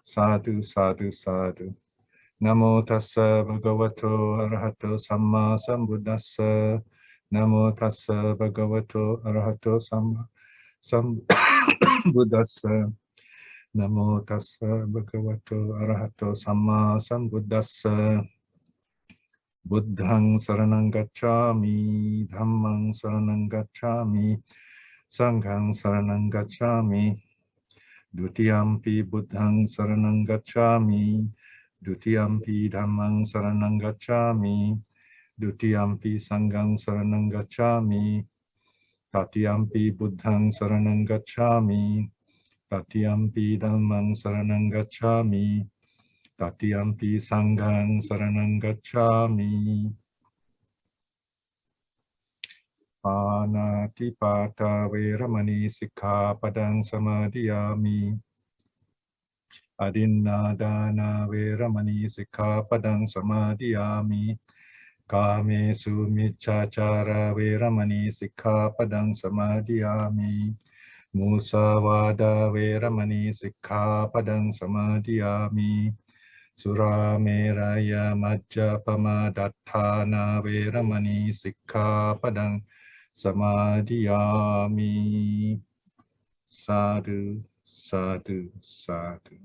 Sadhu, sadhu, sadhu. Namo tassa bhagavato arahato samma sambuddhassa. Namo tassa bhagavato arahato samma sambuddhassa. Namo tassa bhagavato arahato samma sambuddhassa. Buddhang saranang gacchami, dhammang saranang gacchami, sanghang saranang gacchami. Dutiyampi buddhang saranang gacchami, dutiyampi dhammang saranang gacchami, dutiyampi sanghang saranang gacchami, tatiyampi buddhang saranang gacchami, tatiyampi dhammang saranang gacchami, tatiyampi sanghang saranang gacchami. Panatipata veramani sikkhapadang samadhiyami. Adinādāna veramani sikkhapadang samadhiyami. Kāmesu micchāchāra veramani sikkhapadang samadhiyami. Musavāda veramani sikkhapadang samadhiyami. Surameraya majjapama datthāna veramani sikkhapadang samadhiyami. Sadhu, sadhu, sadhu.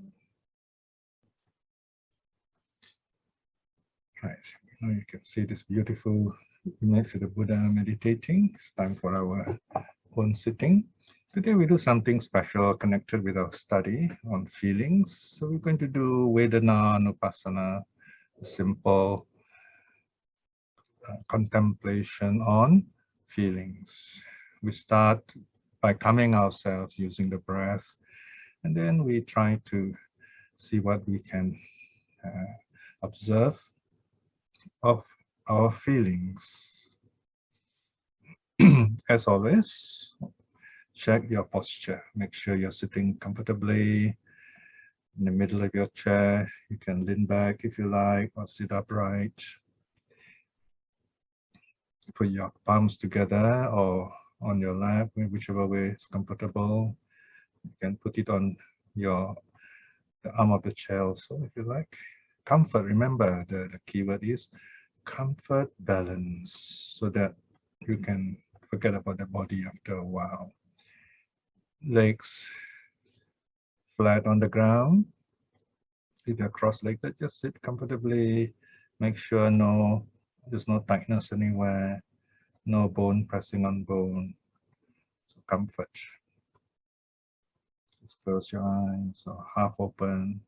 Right, now you can see this beautiful image of the Buddha meditating. It's time for our own sitting. Today we do something special connected with our study on feelings. So we're going to do vedanā nupassana, a simple contemplation on feelings. We start by calming ourselves using the breath, and then we try to see what we can observe of our feelings. As always, check your posture. Make sure you're sitting comfortably in the middle of your chair. You can lean back if you like, or sit upright. Put your palms together or on your lap, whichever way is comfortable. You can put it on the arm of the chair also if you like. Comfort, remember the keyword is comfort, balance, so that you can forget about the body after a while. Legs flat on the ground. If you're cross-legged, just sit comfortably. Make sure there's no tightness anywhere, no bone pressing on bone. So comfort. Just close your eyes or half open.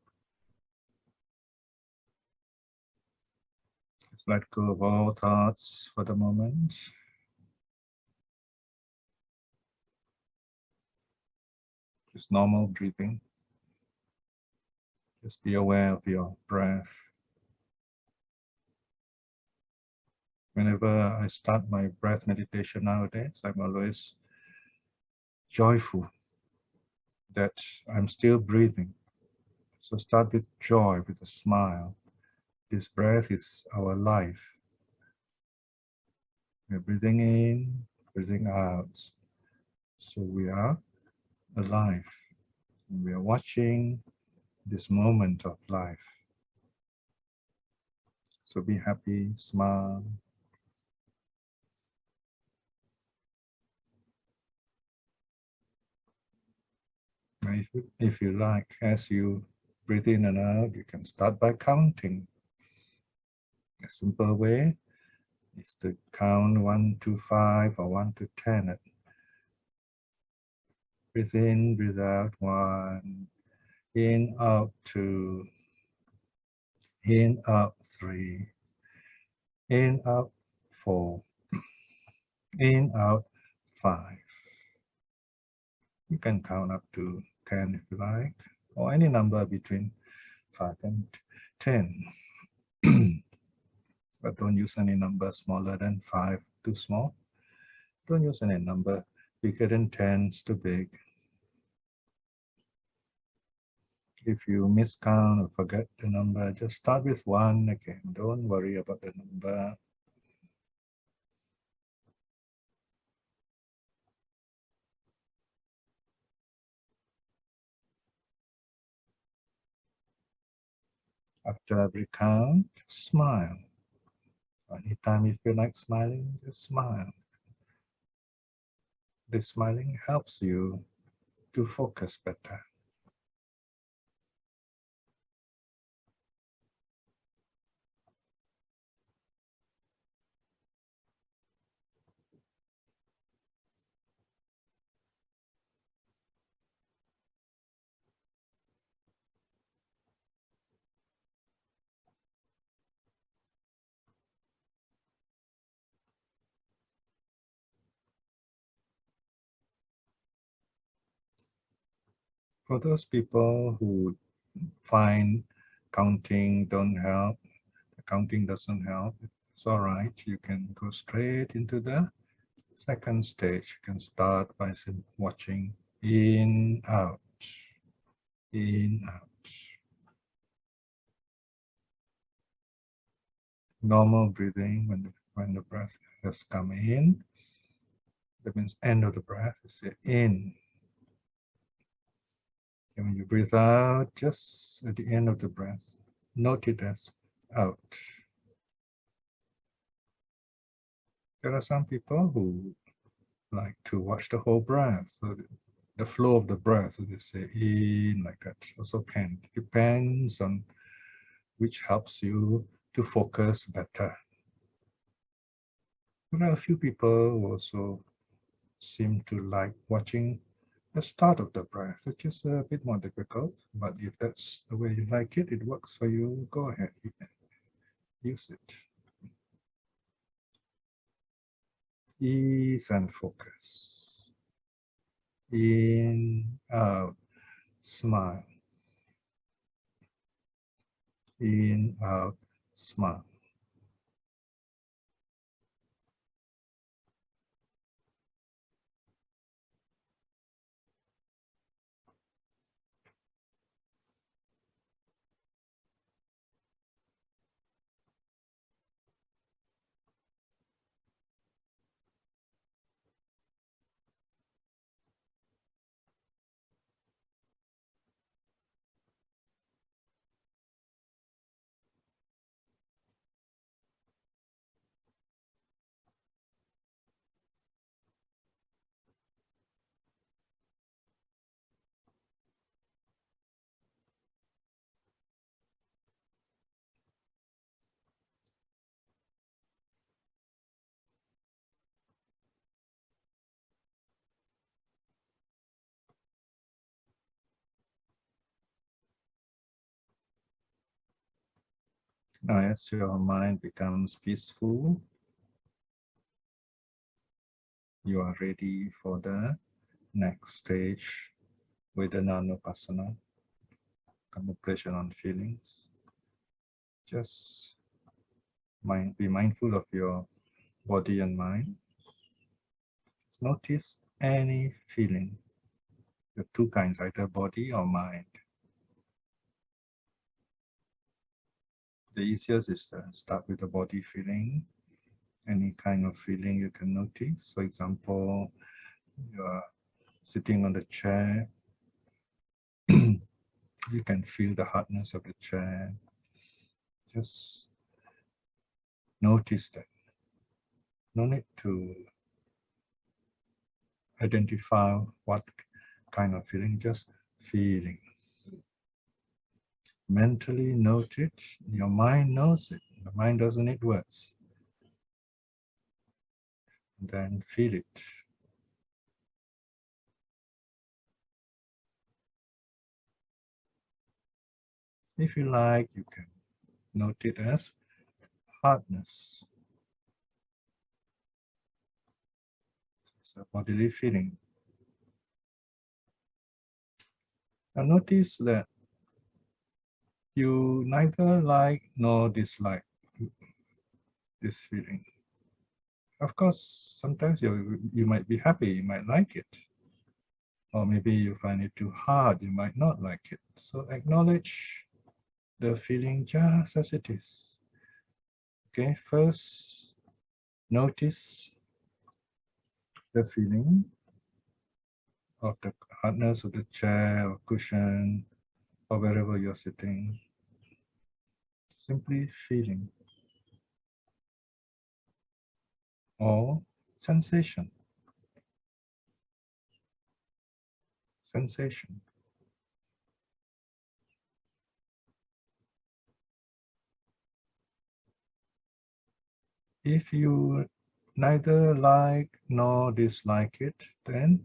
Just let go of all thoughts for the moment. Just normal breathing. Just be aware of your breath. Whenever I start my breath meditation nowadays, I'm always joyful that I'm still breathing. So start with joy, with a smile. This breath is our life. We're breathing in, breathing out. So we are alive. And we are watching this moment of life. So be happy, smile. If you like, as you breathe in and out, you can start by counting. A simple way is to count 1 to 5 or 1 to 10. Breathe in, breathe out, 1. In, out, 2. In, out, 3. In, out, 4. In, out, 5. You can count up to 10 if you like, or any number between 5 and 10. But don't use any number smaller than 5, too small. Don't use any number bigger than 10, it's too big. If you miscount or forget the number, just start with 1 again. Don't worry about the number. After every count, smile. Anytime you feel like smiling, just smile. This smiling helps you to focus better. For those people who find counting don't help, counting doesn't help, it's all right. You can go straight into the second stage. You can start by watching in, out, in, out. Normal breathing when the breath has come in, that means end of the breath, you say in. And when you breathe out, just at the end of the breath, note it as out. There are some people who like to watch the whole breath, so the flow of the breath, so they say in like that, also can. Depends on which helps you to focus better. There are a few people who also seem to like watching the start of the breath, which is a bit more difficult, but if that's the way you like it, it works for you, go ahead, you can use it. Ease and focus. In, out, smile. In, out, smile. Now, as your mind becomes peaceful, you are ready for the next stage, vedanā, contemplation on feelings. Just be mindful of your body and mind. Just notice any feeling. There are two kinds, either body or mind. The easiest is to start with the body feeling. Any kind of feeling you can notice. For example, you are sitting on the chair. You can feel the hardness of the chair. Just notice that. No need to identify what kind of feeling, just feeling. Mentally note it. Your mind knows it. The mind doesn't need words. Then feel it. If you like, you can note it as hardness. It's a bodily feeling. Now notice that you neither like nor dislike this feeling. Of course, sometimes you might be happy, you might like it. Or maybe you find it too hard, you might not like it. So acknowledge the feeling just as it is. Okay, first notice the feeling of the hardness of the chair or cushion or wherever you're sitting. simply feeling, or sensation. Sensation. If you neither like nor dislike it, then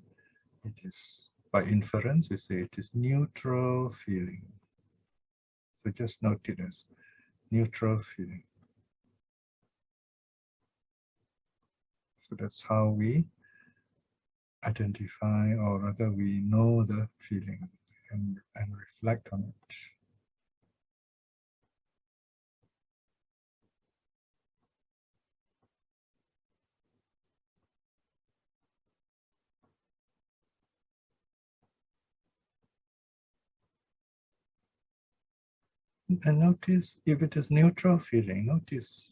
it is, by inference, we say it is neutral feeling. So just note it as neutral feeling. So that's how we identify, or rather we know the feeling and reflect on it. And notice if it is neutral feeling, notice,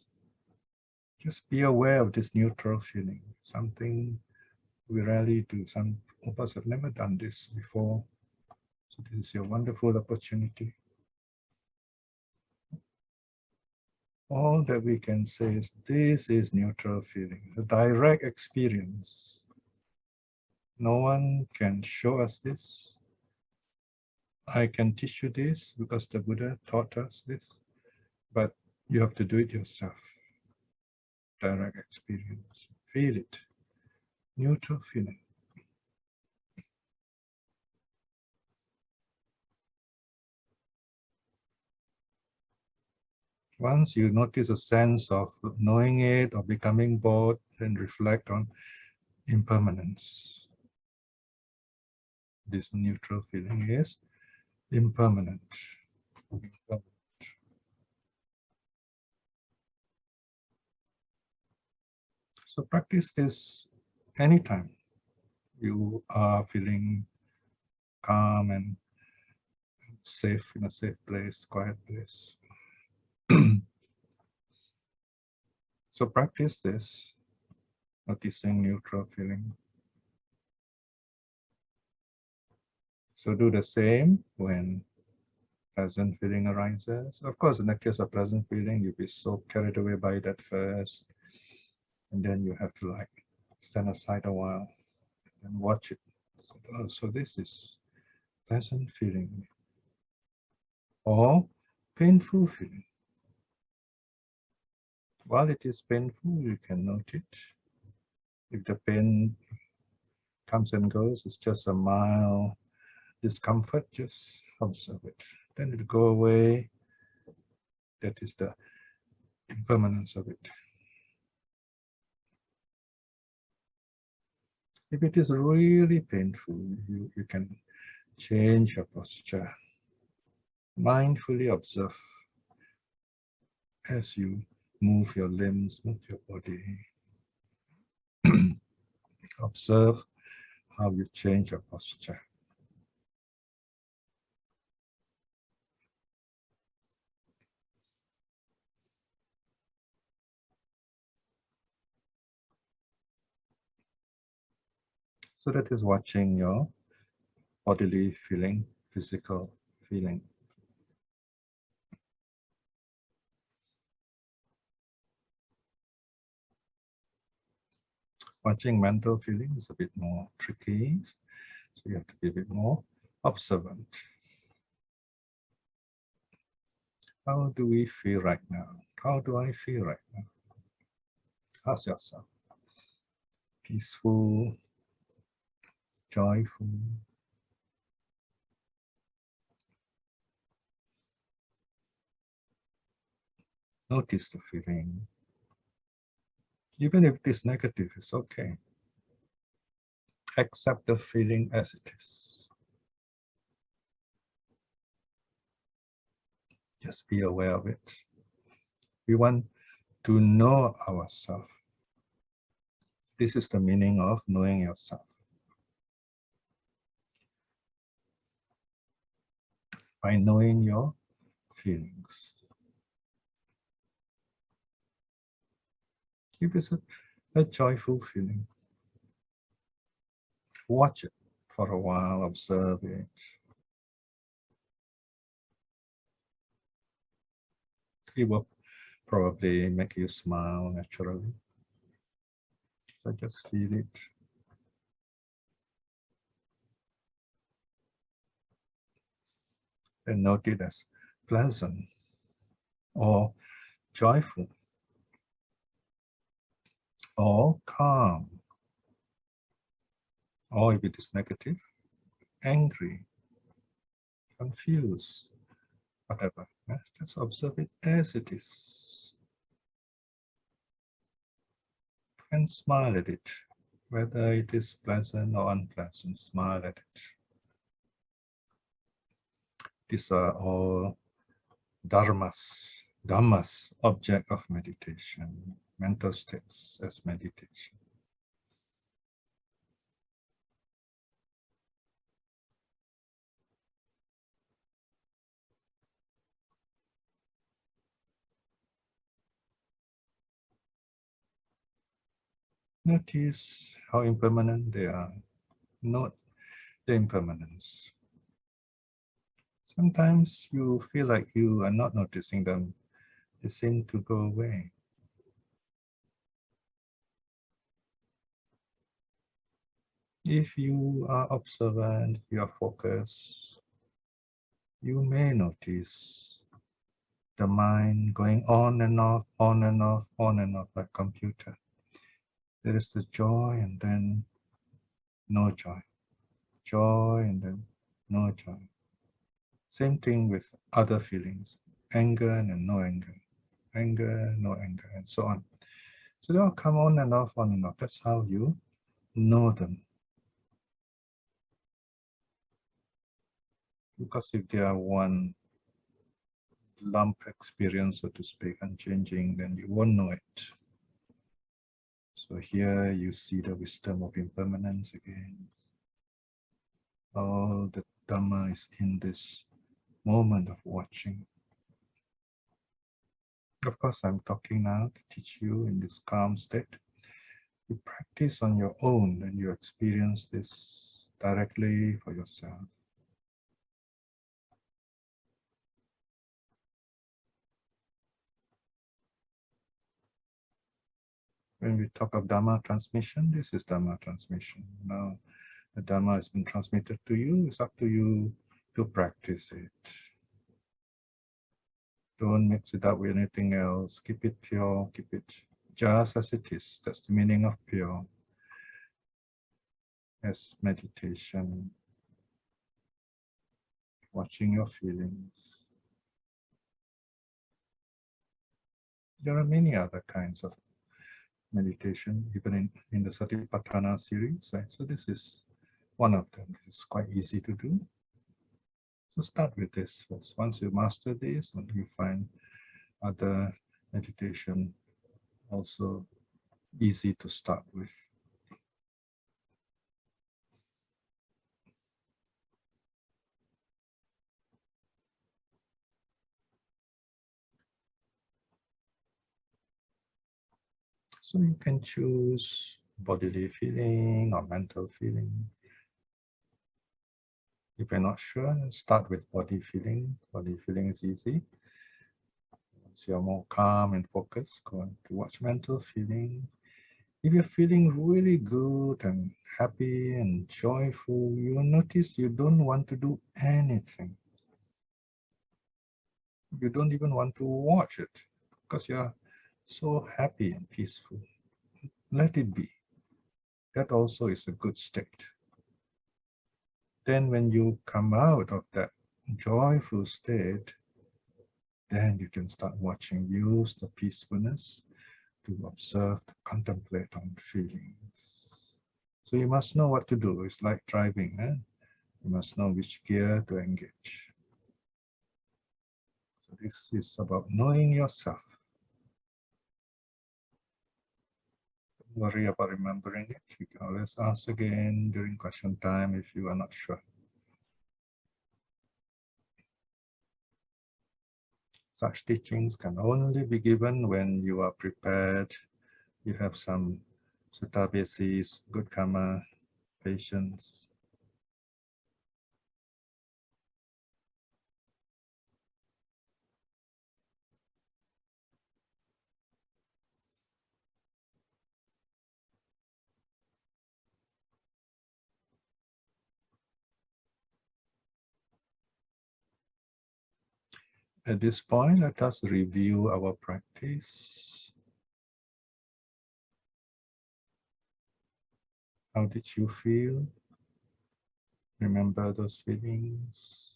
just be aware of this neutral feeling. Something we rarely do. Some of us have never done this before. So this is your wonderful opportunity. All that we can say is this is neutral feeling, a direct experience. No one can show us this. I can teach you this because the Buddha taught us this, but you have to do it yourself. Direct experience. Feel it. Neutral feeling. Once you notice a sense of knowing it or becoming bored, then reflect on impermanence. This neutral feeling is impermanent. So practice this anytime you are feeling calm and safe, in a safe place, quiet place. So practice this, noticing neutral feeling. So do the same when pleasant feeling arises. Of course, in the case of pleasant feeling, you'll be so carried away by that first, and then you have to like stand aside a while and watch it. So this is pleasant feeling, or painful feeling. While it is painful, you can note it. If the pain comes and goes, it's just a mild discomfort, just observe it. Then it'll go away. That is the impermanence of it. If it is really painful, you can change your posture. Mindfully observe as you move your limbs, move your body. Observe how you change your posture. So that is watching your bodily feeling, physical feeling. Watching mental feeling is a bit more tricky, so you have to be a bit more observant. How do we feel right now? How do I feel right now? Ask yourself. Peaceful, joyful. Notice the feeling. Even if it is negative, it's okay. Accept the feeling as it is. Just be aware of it. We want to know ourselves. This is the meaning of knowing yourself. By knowing your feelings. If it's a joyful feeling, watch it for a while, observe it. It will probably make you smile naturally. So just feel it. And note it as pleasant or joyful or calm, or if it is negative, angry, confused, whatever. Just observe it as it is and smile at it. Whether it is pleasant or unpleasant, smile at it. These are all dhammas, object of meditation, mental states as meditation. Notice how impermanent they are. Note the impermanence. Sometimes you feel like you are not noticing them. They seem to go away. If you are observant, you are focused, you may notice the mind going on and off, on and off, on and off like a computer. There is the joy and then no joy. Joy and then no joy. Same thing with other feelings. Anger and then no anger. Anger, no anger, and so on. So they all come on and off, on and off. That's how you know them. Because if they are one lump experience, so to speak, unchanging, then you won't know it. So here you see the wisdom of impermanence again. All the Dhamma is in this moment of watching. Of course, I'm talking now to teach you in this calm state. You practice on your own and you experience this directly for yourself. When we talk of Dhamma transmission, this is Dhamma transmission. Now, the Dhamma has been transmitted to you. It's up to you to practice it. Don't mix it up with anything else. Keep it pure. Keep it just as it is. That's the meaning of pure. As meditation, watching your feelings. There are many other kinds of meditation, even in the Satipatthana series. Right? So this is one of them. It's quite easy to do. So start with this first. Once you master this, and you find other meditation also easy to start with. So you can choose bodily feeling or mental feeling. If you're not sure, start with body feeling. Body feeling is easy. Once you're more calm and focused, go on to watch mental feeling. If you're feeling really good and happy and joyful, you will notice you don't want to do anything. You don't even want to watch it because you're so happy and peaceful. Let it be. That also is a good state. Then when you come out of that joyful state, then you can start watching. Use the peacefulness to observe, to contemplate on feelings. So you must know what to do. It's like driving. You must know which gear to engage. So this is about knowing yourself. Don't worry about remembering it. You can always ask again during question time if you are not sure. Such teachings can only be given when you are prepared, you have some sutta basis, good karma, patience. At this point, let us review our practice. How did you feel? Remember those feelings.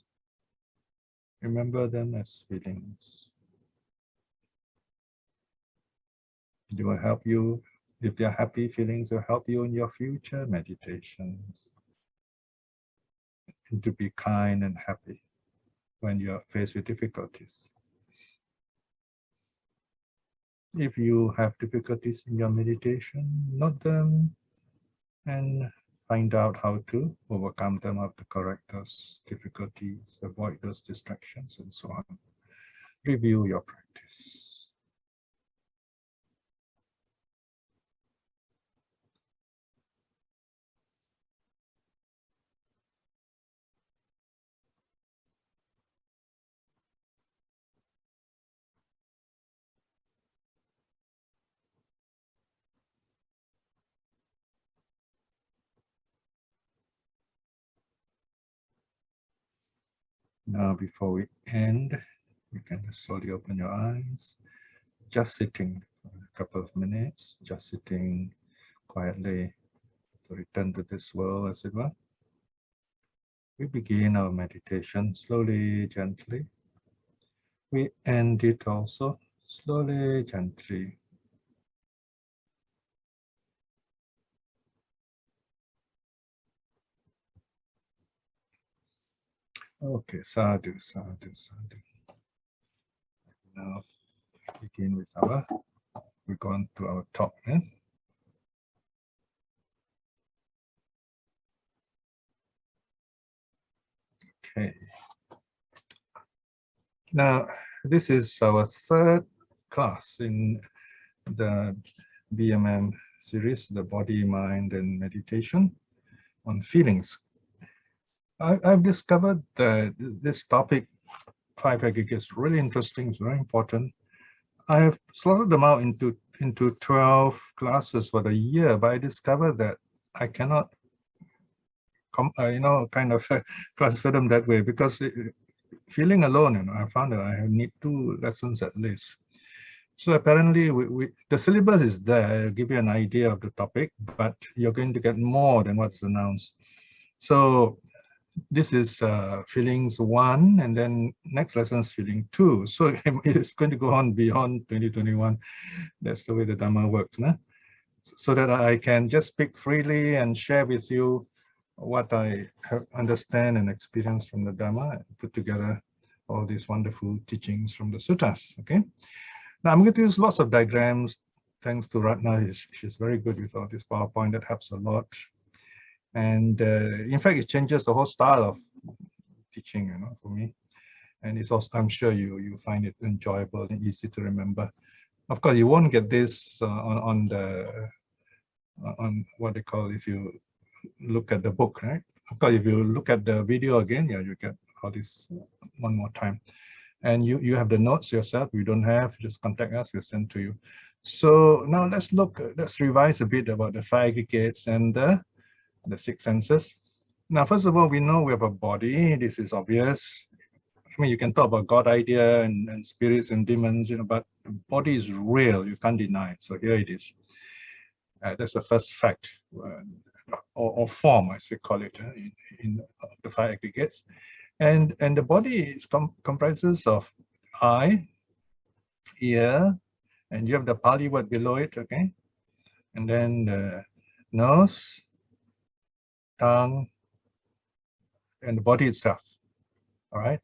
Remember them as feelings. They will help you, if they're happy feelings, will help you in your future meditations. And to be kind and happy when you are faced with difficulties. If you have difficulties in your meditation, note them and find out how to overcome them, how to correct those difficulties, avoid those distractions, and so on. Review your practice. Now, before we end, you can just slowly open your eyes. Just sitting for a couple of minutes, just sitting quietly to return to this world, as it were. We begin our meditation slowly, gently. We end it also slowly, gently. Okay, sadhu, sadhu, sadhu. Now begin with we go on to our talk. Okay. Now, this is our third class in the BMM series, the body, mind, and meditation on feelings. I've discovered that this topic, 5 aggregates, really interesting, it's very important. I have slotted them out into 12 classes for the year, but I discovered that I cannot, kind of classify them that way, because feeling alone, I found that I need 2 lessons at least. So apparently, the syllabus is there, I'll give you an idea of the topic, but you're going to get more than what's announced. So this is feelings 1, and then next lesson is feeling 2. So it's going to go on beyond 2021. That's the way the Dhamma works, no? So that I can just speak freely and share with you what I understand and experience from the Dhamma, and put together all these wonderful teachings from the suttas. Okay. Now I'm going to use lots of diagrams. Thanks to Ratna, she's very good with all this PowerPoint. That helps a lot. And in fact, it changes the whole style of teaching, for me. And it's also, I'm sure you find it enjoyable and easy to remember. Of course, you won't get this on what they call, if you look at the book, right? Of course, if you look at the video again, yeah, you get all this one more time. And you have the notes yourself. You don't have, just contact us, we'll send to you. So now let's revise a bit about the 5 aggregates and the 6 senses. Now, first of all, we know we have a body. This is obvious. I mean, you can talk about God idea and spirits and demons, but the body is real. You can't deny it. So here it is. That's the first fact, or form, as we call it, in the 5 aggregates. And the body comprises of eye, ear, and you have the Pali word below it, okay? And then the nose, tongue, and the body itself, all right?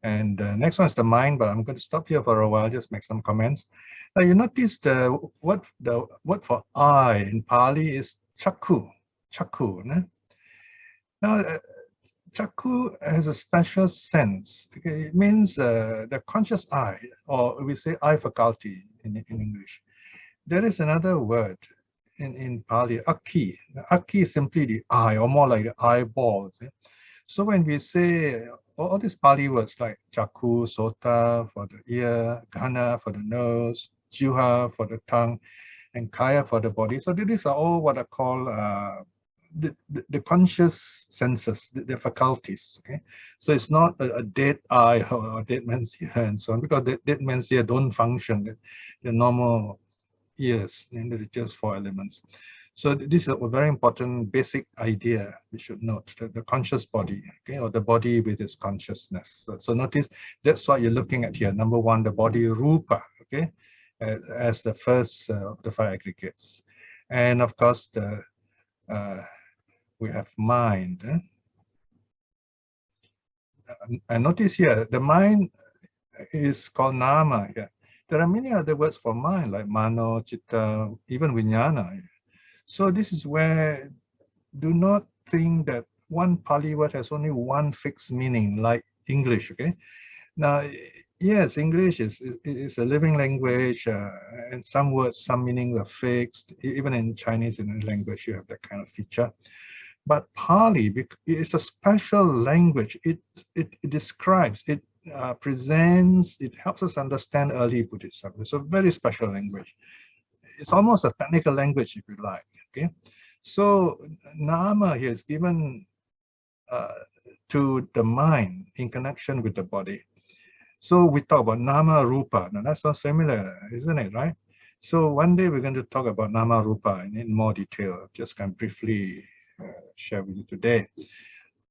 And the next one is the mind, but I'm going to stop here for a while, just make some comments. Now you notice the word for eye in Pali is chakku, né? Now, chakku has a special sense. Okay? It means the conscious eye, or we say eye faculty in English. There is another word in Pali, akhi. Akhi is simply the eye, or more like the eyeballs. So when we say all these Pali words like chakku, sota for the ear, ghana for the nose, jiva for the tongue, and kaya for the body. So these are all what I call the conscious senses, the faculties. Okay, so it's not a dead eye or a dead man's ear and so on, because the dead man's ear don't function. The normal ears, and they're just 4 elements. So this is a very important basic idea we should note, the conscious body, okay, or the body with its consciousness. So notice that's what you're looking at here. Number 1, the body rupa, okay, as the first of the 5 aggregates. And of course, we have mind. And notice here, the mind is called nama here. There are many other words for mind, like mano, chitta, even vijnana. So this is where, do not think that one Pali word has only one fixed meaning, like English, okay? Now, yes, English is a living language, and some words, some meanings are fixed. Even in Chinese in language, you have that kind of feature. But Pali is a special language. It describes, it presents, it helps us understand early Buddhism. It's a very special language. It's almost a technical language, if you like. Okay, so nama here is given to the mind in connection with the body. So we talk about nama rupa. Now that sounds familiar, isn't it, right? So one day we're going to talk about nama rupa in more detail. Just kind of briefly share with you today.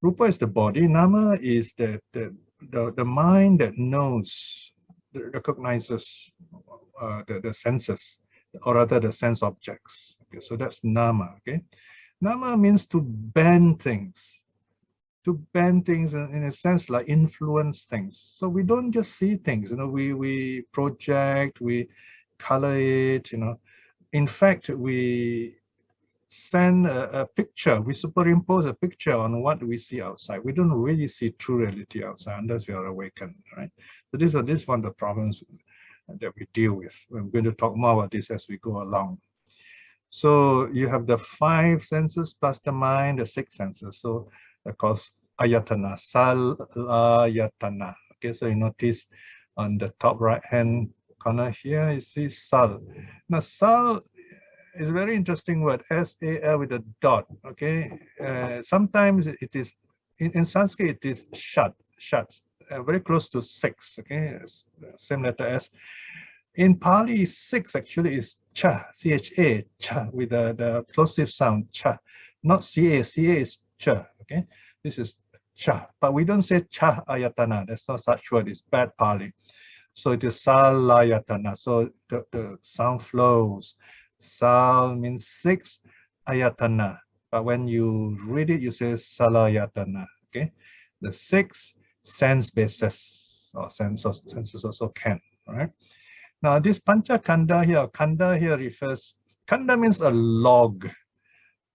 Rupa is the body. Nama is the mind that knows, that recognizes the senses, or rather the sense objects. Okay, so that's nama. Okay, nama means to bend things. To bend things in a sense, like influence things. So we don't just see things, you know, we project, we color it, you know. In fact, we send a picture, we superimpose a picture on what we see outside. We don't really see true reality outside unless we are awakened, right? So this is one of the problems that we deal with. We're going to talk more about this as we go along. So you have the 5 senses plus the mind, the 6 senses. So of course, ayatana, salayatana. Okay, so you notice on the top right hand corner here, you see sal. Now sal is a very interesting word, S-A-L with a dot. Okay, sometimes it is in Sanskrit it is shat, very close to 6. Okay, same letter S. In Pali, 6 actually is cha, C-H-A, cha, with the plosive sound, cha, not C-A. C-A is cha, okay? This is cha, but we don't say cha ayatana. There's no such word, it's bad Pali. So it is salayatana, so the sound flows. Sal means 6, ayatana, but when you read it, you say salayatana, okay? The 6 sense bases, or senses also can, all right? Now this pancha kanda here refers, kanda means a log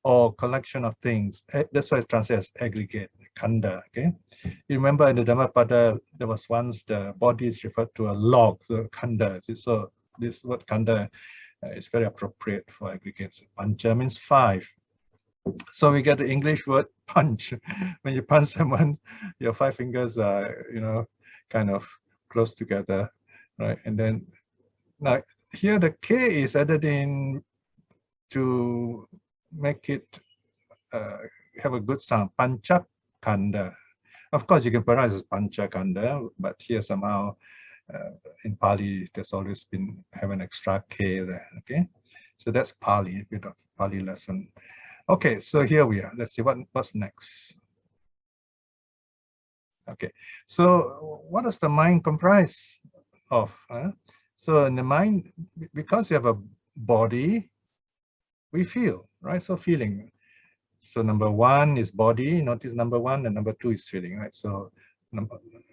or collection of things. That's why it's translated as aggregate, kanda, okay? You remember in the Dhammapada, there was once the body is referred to a log, so kanda. So this word kanda is very appropriate for aggregates. Pancha means 5. So we get the English word punch. When you punch someone, your 5 fingers are, you know, kind of close together, right? And then now here the K is added in to make it have a good sound, panchakanda. Of course, you can pronounce it as panchakanda, but here somehow in Pali, there's always been have an extra K there, okay? So that's Pali, a bit of Pali lesson. Okay, so here we are. Let's see what's next. Okay, so what does the mind comprise of? So in the mind, because you have a body, we feel, right? So feeling. So number 1 is body, notice number 1, and number 2 is feeling, right? So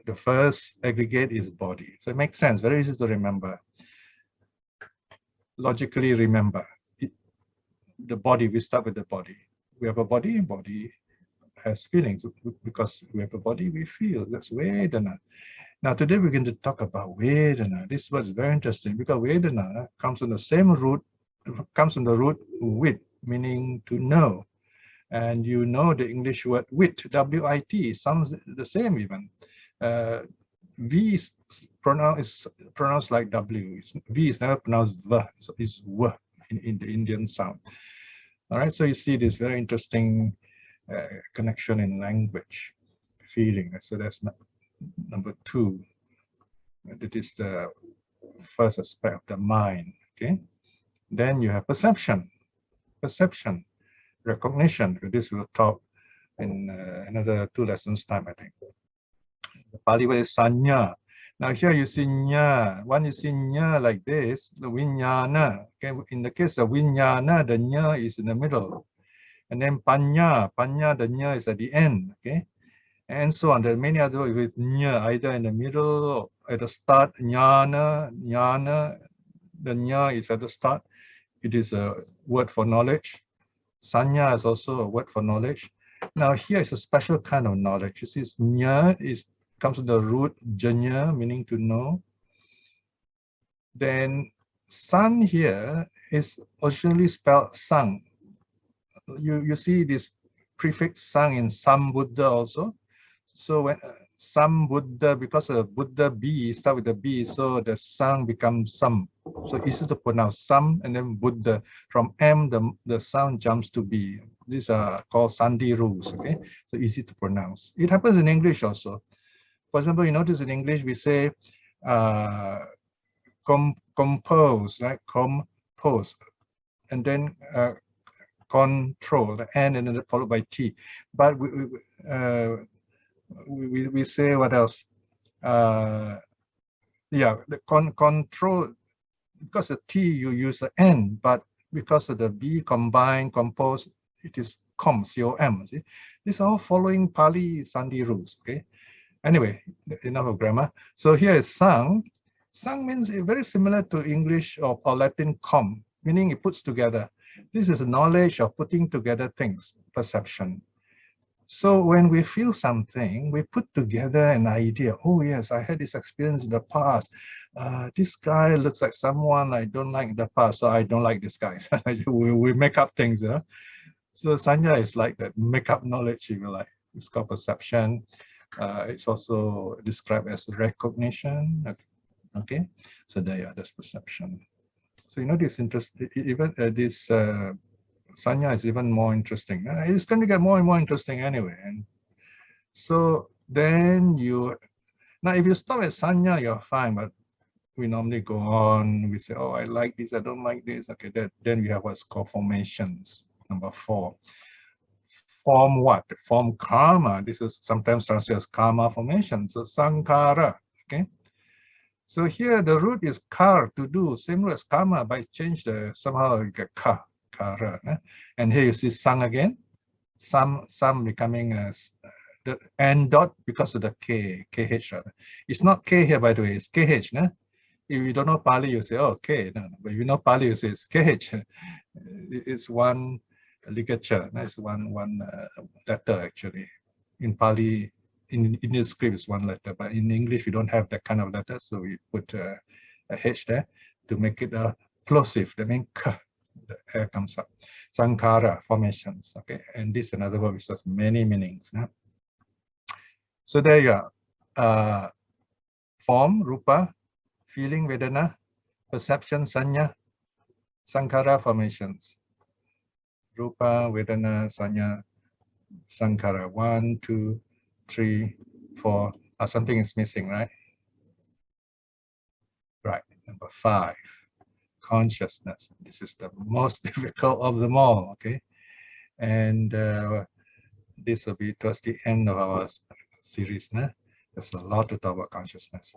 the first aggregate is body. So it makes sense, very easy to remember. Logically remember. The body, we start with the body. We have a body, body has feelings. Because we have a body, we feel. That's vedana. Now today we're going to talk about vedana. This word is very interesting because vedana comes from the same root, comes from the root wit, meaning to know. And you know the English word wit, W-I-T, sounds the same even. V is pronounced like W. V is never pronounced V, so it's W in the Indian sound. All right, so you see this very interesting connection in language, feeling. So that's number 2. That is the first aspect of the mind. Okay, then you have perception, recognition. This we'll talk in another 2 lessons time, I think. The Pali word is sañña. Now here you see nya. When you see nya like this, the viññāna. Okay, in the case of viññāna, the nya is in the middle, and then pañña, the nya is at the end. Okay, and so on. There are many other words with nya either in the middle or at the start. Jnana, the nya is at the start. It is a word for knowledge. Sañña is also a word for knowledge. Now here is a special kind of knowledge. You see, nya comes from the root janya, meaning to know. Then san here is originally spelled sang. You see this prefix sang in Sambuddha also. So when Sambuddha, because of Buddha B, start with the B, so the sang becomes sam. So easy to pronounce, sam, and then Buddha. From M, the sound jumps to B. These are called Sandhi rules, okay? So easy to pronounce. It happens in English also. For example, you notice in English, we say compose, right? Compose. And then control, the N, and then followed by T. But we say what else? Yeah, the control, because the T you use the N, but because of the B, combine, compose, it is C-O-M. See? These are all following Pali Sandhi rules, okay? Anyway, enough of grammar. So here is sang. Sang means very similar to English or Latin com, meaning it puts together. This is a knowledge of putting together things, perception. So when we feel something, we put together an idea. Oh yes, I had this experience in the past. This guy looks like someone I don't like in the past, so I don't like this guy. we make up things. Yeah? So sañña is like that, make up knowledge, if you like. It's called perception. It's also described as recognition. Okay, so there, that's perception. So you know this interest, even this sañña is even more interesting. It's going to get more and more interesting anyway. And so then now if you stop at sañña, you're fine. But we normally go on. We say, oh, I like this, I don't like this. Okay, then we have what's called formations. Number 4. Form what? Form karma. This is sometimes translated as karma formation. So Sankara. Okay. So here the root is kar, to do, same root as karma, but change the somehow you get kara. And here you see sang again. Some becoming the n dot because of the k, kh. It's not k here, by the way, it's kh. If you don't know Pali, you say, oh, k. No, but if you know Pali, you say it's kh. It's one ligature. That's one letter actually. In Pali, in Indian script, it's one letter, but in English, we don't have that kind of letter, so we put a H there to make it a plosive. That means k, the air comes up. Sankara formations, okay? And this is another word which has many meanings. Yeah? So there you are. Form, rupa, feeling, vedana, perception, sañña, sankara formations. Rupa, vedana, sañña, sankara. 1, 2, 3, 4. Something is missing, right? Right. Number 5, consciousness. This is the most difficult of them all, okay? And this will be towards the end of our series. Nah? There's a lot to talk about consciousness.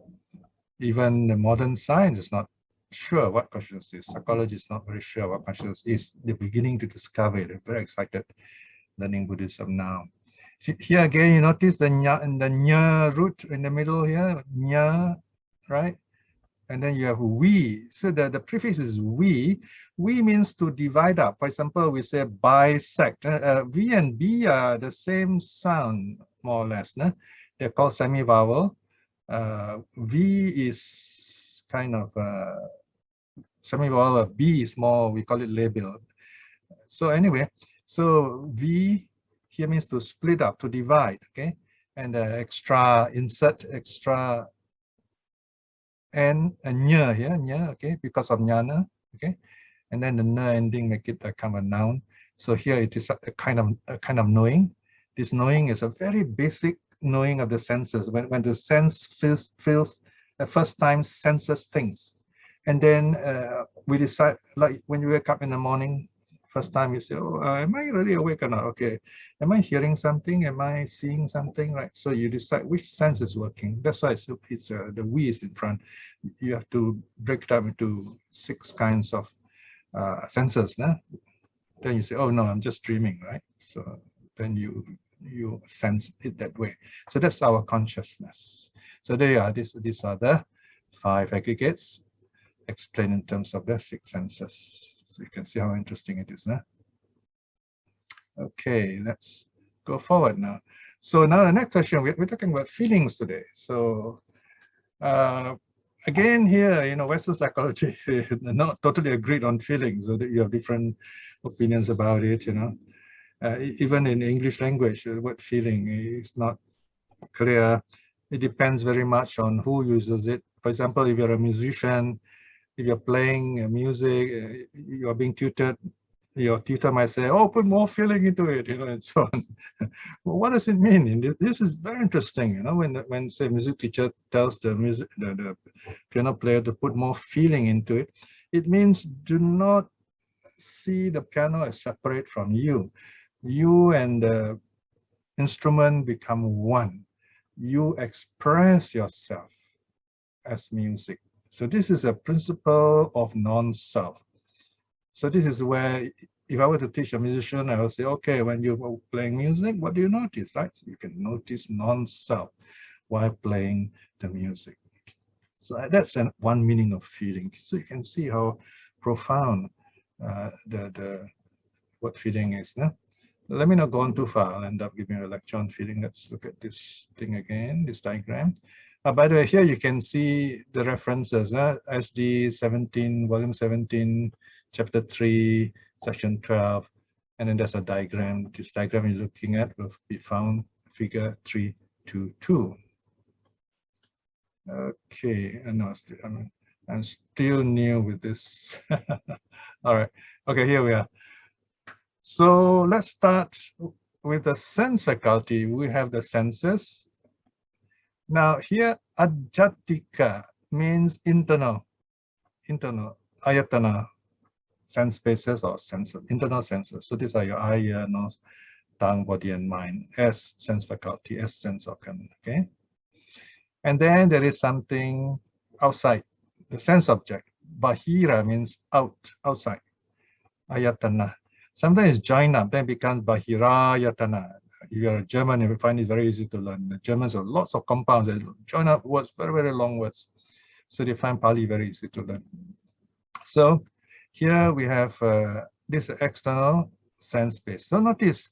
Even the modern science is not sure what consciousness is. Psychology is not very sure what consciousness is. They're beginning to discover it. They're very excited learning Buddhism now. See, here again, you notice the nya root in the middle here, nya, right? And then you have we. So the prefix is we. We means to divide up. For example, we say bisect. V and B are the same sound, more or less. Nah? They're called semi-vowel. V is kind of semi-vowel. B is more, we call it label. So anyway, so V here means to split up, to divide, okay? And extra, insert extra N, nya here, nya, okay? Because of jnana, okay? And then the na ending make it kind of a noun. So here it is a kind of knowing. This knowing is a very basic knowing of the senses. When the sense feels the first time senses things, and then we decide, like when you wake up in the morning, first time you say, oh, am I really awake or not? Okay, am I hearing something? Am I seeing something? Right. So you decide which sense is working. That's why it's the we is in front. You have to break it up into 6 kinds of senses. Nah? Then you say, oh no, I'm just dreaming, right? So then you sense it that way. So that's our consciousness. So there you are. These are the 5 aggregates explained in terms of the 6 senses. So you can see how interesting it is, huh? Okay, let's go forward now. So now the next question, we're talking about feelings today. So again here, you know, Western psychology not totally agreed on feelings. So you have different opinions about it, you know. Even in English language, the word feeling is not clear. It depends very much on who uses it. For example, if you're a musician, if you're playing music, you're being tutored, your tutor might say, oh, put more feeling into it, you know, and so on. Well, what does it mean? This is very interesting, you know, when say music teacher tells the piano player to put more feeling into it, it means do not see the piano as separate from you. You and the instrument become one. You express yourself as music. So this is a principle of non-self. So this is where, if I were to teach a musician, I would say, okay, when you're playing music, what do you notice, right? So you can notice non-self while playing the music. So that's one meaning of feeling. So you can see how profound what feeling is. No? Let me not go on too far. I'll end up giving a lecture on feeling. Let's look at this thing again, this diagram. By the way, here you can see the references, SD 17, volume 17, chapter 3, section 12, and then there's a diagram. This diagram you're looking at will be found figure 322. Okay, I'm still new with this. All right, okay, here we are. So let's start with the sense faculty. We have the senses. Now here, ajatika means internal, ayatana, sense spaces or internal senses. So these are your eye, ear, nose, tongue, body, and mind as sense faculty, as sense organ, okay? And then there is something outside, the sense object. Bahira means outside, ayatana. Sometimes join up, then becomes bahirayatana. If you're a German, you will find it very easy to learn. The Germans have lots of compounds that join up words, very, very long words. So they find Pali very easy to learn. So here we have this external sense space. So notice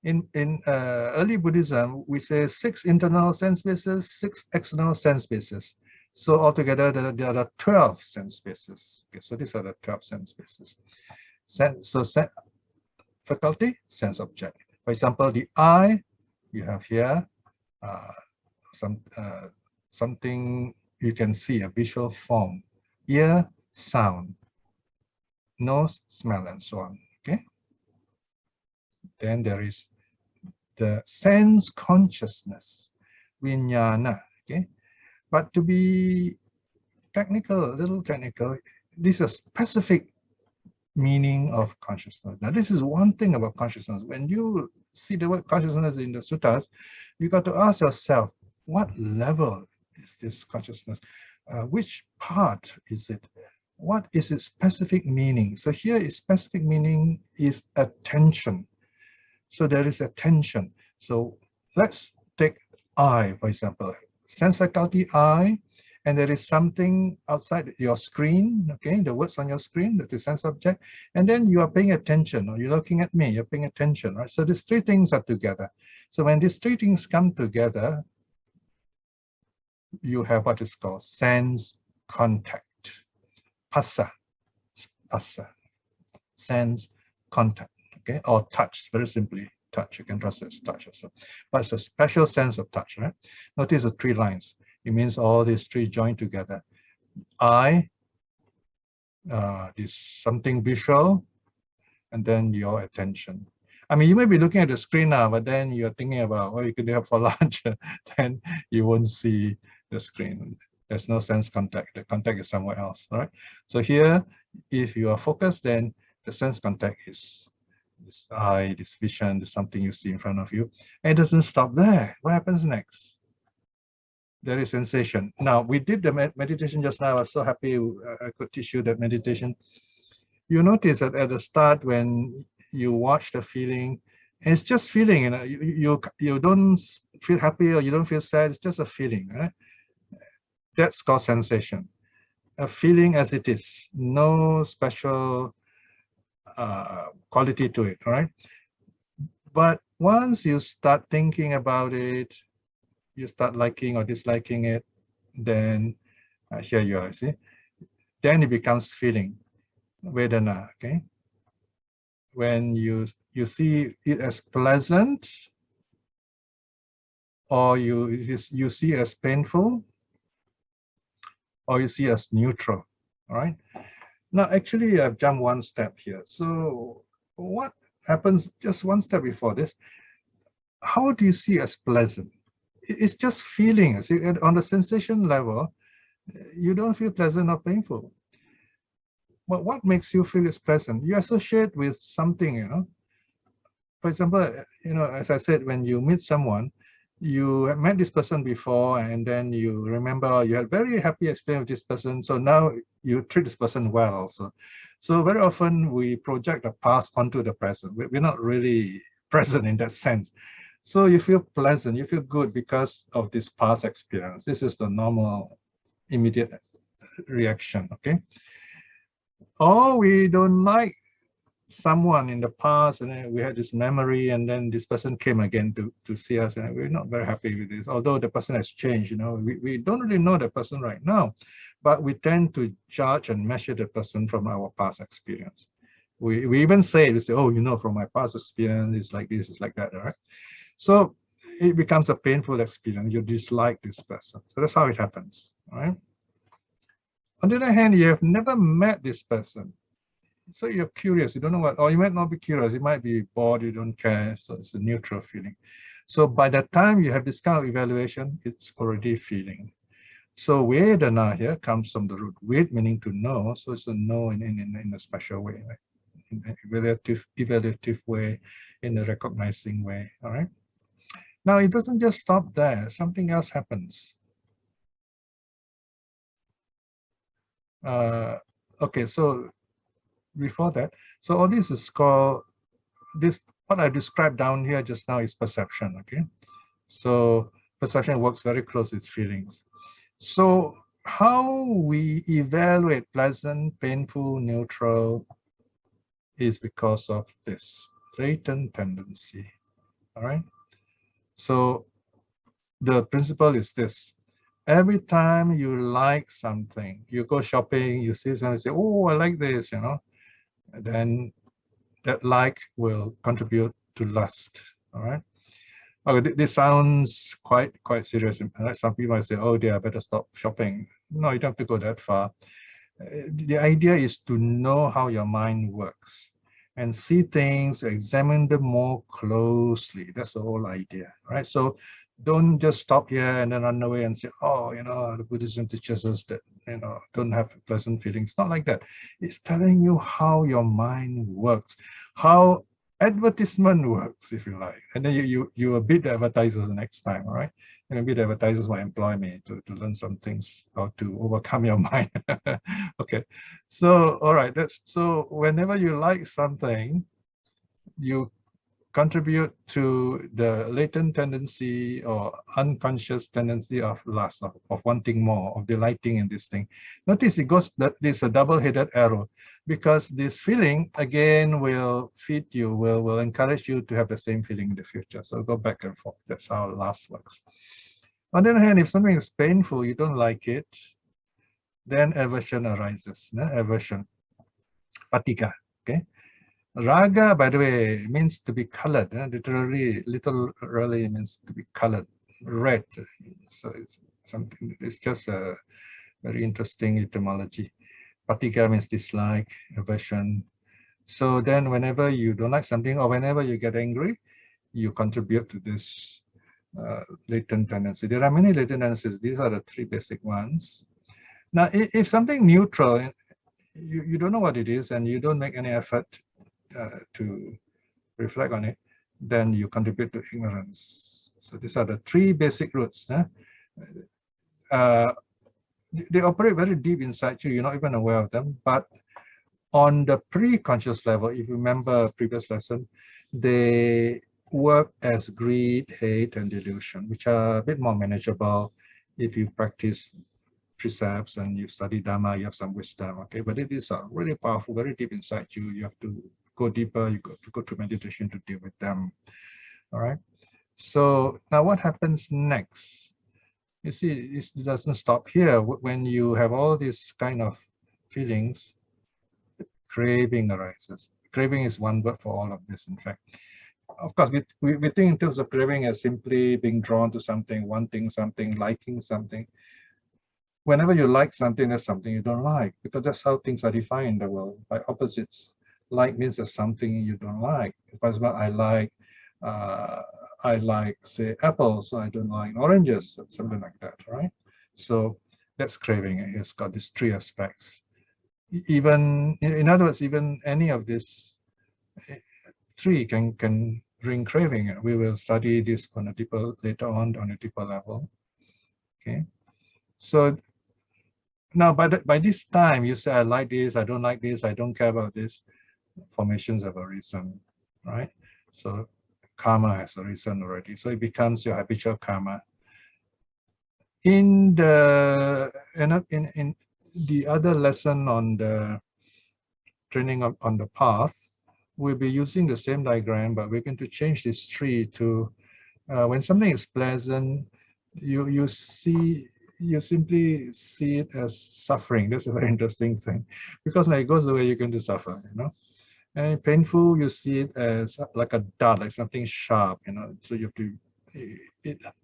in early Buddhism, we say 6 internal sense spaces, 6 external sense spaces. So altogether, there are 12 sense spaces. Okay, so these are the 12 sense spaces. Faculty, sense object. For example, the eye, you have here something you can see, a visual form. Ear, sound. Nose, smell, and so on. Okay. Then there is the sense consciousness, vijnana. Okay. But to be technical, a little technical, this is a specific meaning of consciousness. Now, this is one thing about consciousness. When you see the word consciousness in the suttas, you got to ask yourself, what level is this consciousness? Which part is it? What is its specific meaning? So here, its specific meaning is attention. So there is attention. So let's take eye, for example. Sense faculty, eye. And there is something outside your screen, okay, the words on your screen, that is sense object, and then you are paying attention, or you're looking at me, you're paying attention, right? So these 3 things are together. So when these 3 things come together, you have what is called sense contact, phassa, sense contact, okay, or touch, very simply, touch, you can translate as touch also. But it's a special sense of touch, right? Notice the 3 lines. It means all these 3 joined together. Eye, is something visual, and then your attention. I mean, you may be looking at the screen now, but then you're thinking about what you could have for lunch, then you won't see the screen. There's no sense contact. The contact is somewhere else, right? So here, if you are focused, then the sense contact is this eye, this vision, this something you see in front of you. And it doesn't stop there. What happens next? There is sensation. Now, we did the meditation just now. I was so happy I could teach you that meditation. You notice that at the start when you watch the feeling, and it's just feeling, you know, you don't feel happy or you don't feel sad, it's just a feeling, right? That's called sensation. A feeling as it is, no special quality to it, right? But once you start thinking about it, you start liking or disliking it, then here you are, see? Then it becomes feeling, vedanā, okay? When you see it as pleasant, or you see as painful, or you see as neutral, all right? Now, actually, I've jumped one step here. So what happens just one step before this? How do you see as pleasant? It's just feeling. See, on the sensation level, you don't feel pleasant or painful. But what makes you feel is pleasant? You associate with something, you know. For example, you know, as I said, when you meet someone, you have met this person before, and then you remember you had very happy experience with this person. So now you treat this person well also. So very often we project the past onto the present. We're not really present in that sense. So you feel pleasant, you feel good because of this past experience. This is the normal, immediate reaction, okay? Or we don't like someone in the past, and then we had this memory, and then this person came again to see us, and we're not very happy with this. Although the person has changed, you know, we don't really know the person right now, but we tend to judge and measure the person from our past experience. We even say, oh, you know, from my past experience, it's like this, it's like that, right? So it becomes a painful experience. You dislike this person. So that's how it happens, right? On the other hand, you have never met this person. So you're curious, you don't know what, or you might not be curious, you might be bored, you don't care, so it's a neutral feeling. So by the time you have this kind of evaluation, it's already feeling. So vedanā here comes from the root ved, meaning to know, so it's a know in a special way, right? In an evaluative way, in a recognizing way, all right? Now it doesn't just stop there, something else happens. Okay, so before that, so all this is called, this, what I described down here just now is perception, okay? So perception works very close with feelings. So how we evaluate pleasant, painful, neutral is because of this latent tendency, all right? So the principle is this: every time you like something, you go shopping, you see something, you say, oh, I like this, you know, and then that like will contribute to lust, all right? Okay, this sounds quite serious. Some people might say, oh dear, I better stop shopping. No, you don't have to go that far. The idea is to know how your mind works and see things, examine them more closely. That's the whole idea, right? So don't just stop here and then run away and say, oh, you know, the Buddhism teaches us that, you know, don't have pleasant feelings. It's not like that. It's telling you how your mind works, how advertisement works, if you like. And then you will beat the advertisers the next time, all right? And maybe the advertisers will employ me to learn some things, how to overcome your mind. Okay, so all right, that's, so whenever you like something, you contribute to the latent tendency or unconscious tendency of lust, of wanting more, of delighting in this thing. Notice it goes, that there's a double-headed arrow, because this feeling again will feed you, will encourage you to have the same feeling in the future. So go back and forth. That's how lust works. On the other hand, if something is painful, you don't like it, then aversion arises. No? Aversion, patika. Okay. Raga, by the way, means to be colored. Literally means to be colored, red. So it's something. It's just a very interesting etymology. Patika means dislike, aversion. So then whenever you don't like something or whenever you get angry, you contribute to this latent tendency. There are many latent tendencies. These are the three basic ones. Now, if something neutral, you don't know what it is and you don't make any effort to reflect on it, then you contribute to ignorance. So these are the three basic roots. They operate very deep inside you. You're not even aware of them. But on the pre-conscious level, if you remember previous lesson, they work as greed, hate, and delusion, which are a bit more manageable if you practice precepts and you study Dhamma, you have some wisdom, okay? But it is really powerful, very deep inside you. You have to go deeper, you got to go through meditation to deal with them, all right? So now what happens next? You see, it doesn't stop here. When you have all these kind of feelings, craving arises. Craving is one word for all of this, in fact. Of course, we think in terms of craving as simply being drawn to something, wanting something, liking something. Whenever you like something, there's something you don't like, because that's how things are defined in the world, by opposites. Like means there's something you don't like. For example, I like, say, apples, so I don't like oranges, something like that, right? So that's craving. It's got these three aspects. Even, in other words, even any of these three can bring craving. We will study this on a deeper, later on a deeper level. Okay. So now by this time, you say, I like this, I don't like this, I don't care about this. Formations have arisen, right? So karma has arisen already. So it becomes your habitual karma. In the other lesson on the training on the path, we'll be using the same diagram, but we're going to change this tree to when something is pleasant, you simply see it as suffering. That's a very interesting thing, because when it goes away, you're going to suffer, you know. And painful, you see it as like a dart, like something sharp, you know. So you have to,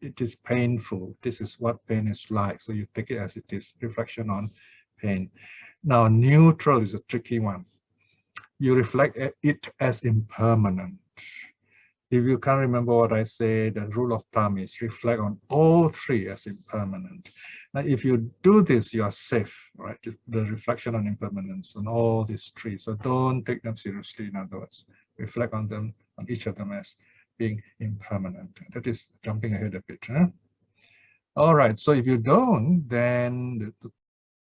it is painful. This is what pain is like. So you take it as it is, reflection on pain. Now, neutral is a tricky one. You reflect it as impermanent. If you can't remember what I say, the rule of thumb is reflect on all three as impermanent. Now, if you do this, you are safe, right? The reflection on impermanence on all these three. So don't take them seriously, in other words. Reflect on them, on each of them as being impermanent. That is jumping ahead a bit. Huh? All right, so if you don't, then the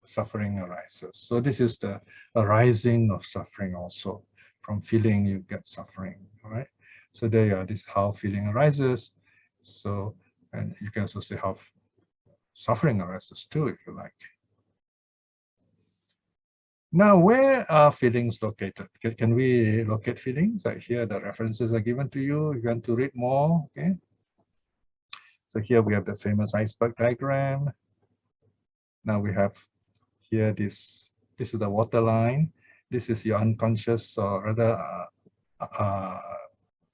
suffering arises. So this is the arising of suffering also. From feeling, you get suffering, all right? So there you are, this is how feeling arises. So, and you can also say how suffering arises too, if you like. Now, where are feelings located? Can we locate feelings? Like here, the references are given to you. If you want to read more, okay? So here we have the famous iceberg diagram. Now we have here this is the waterline. This is your unconscious, or rather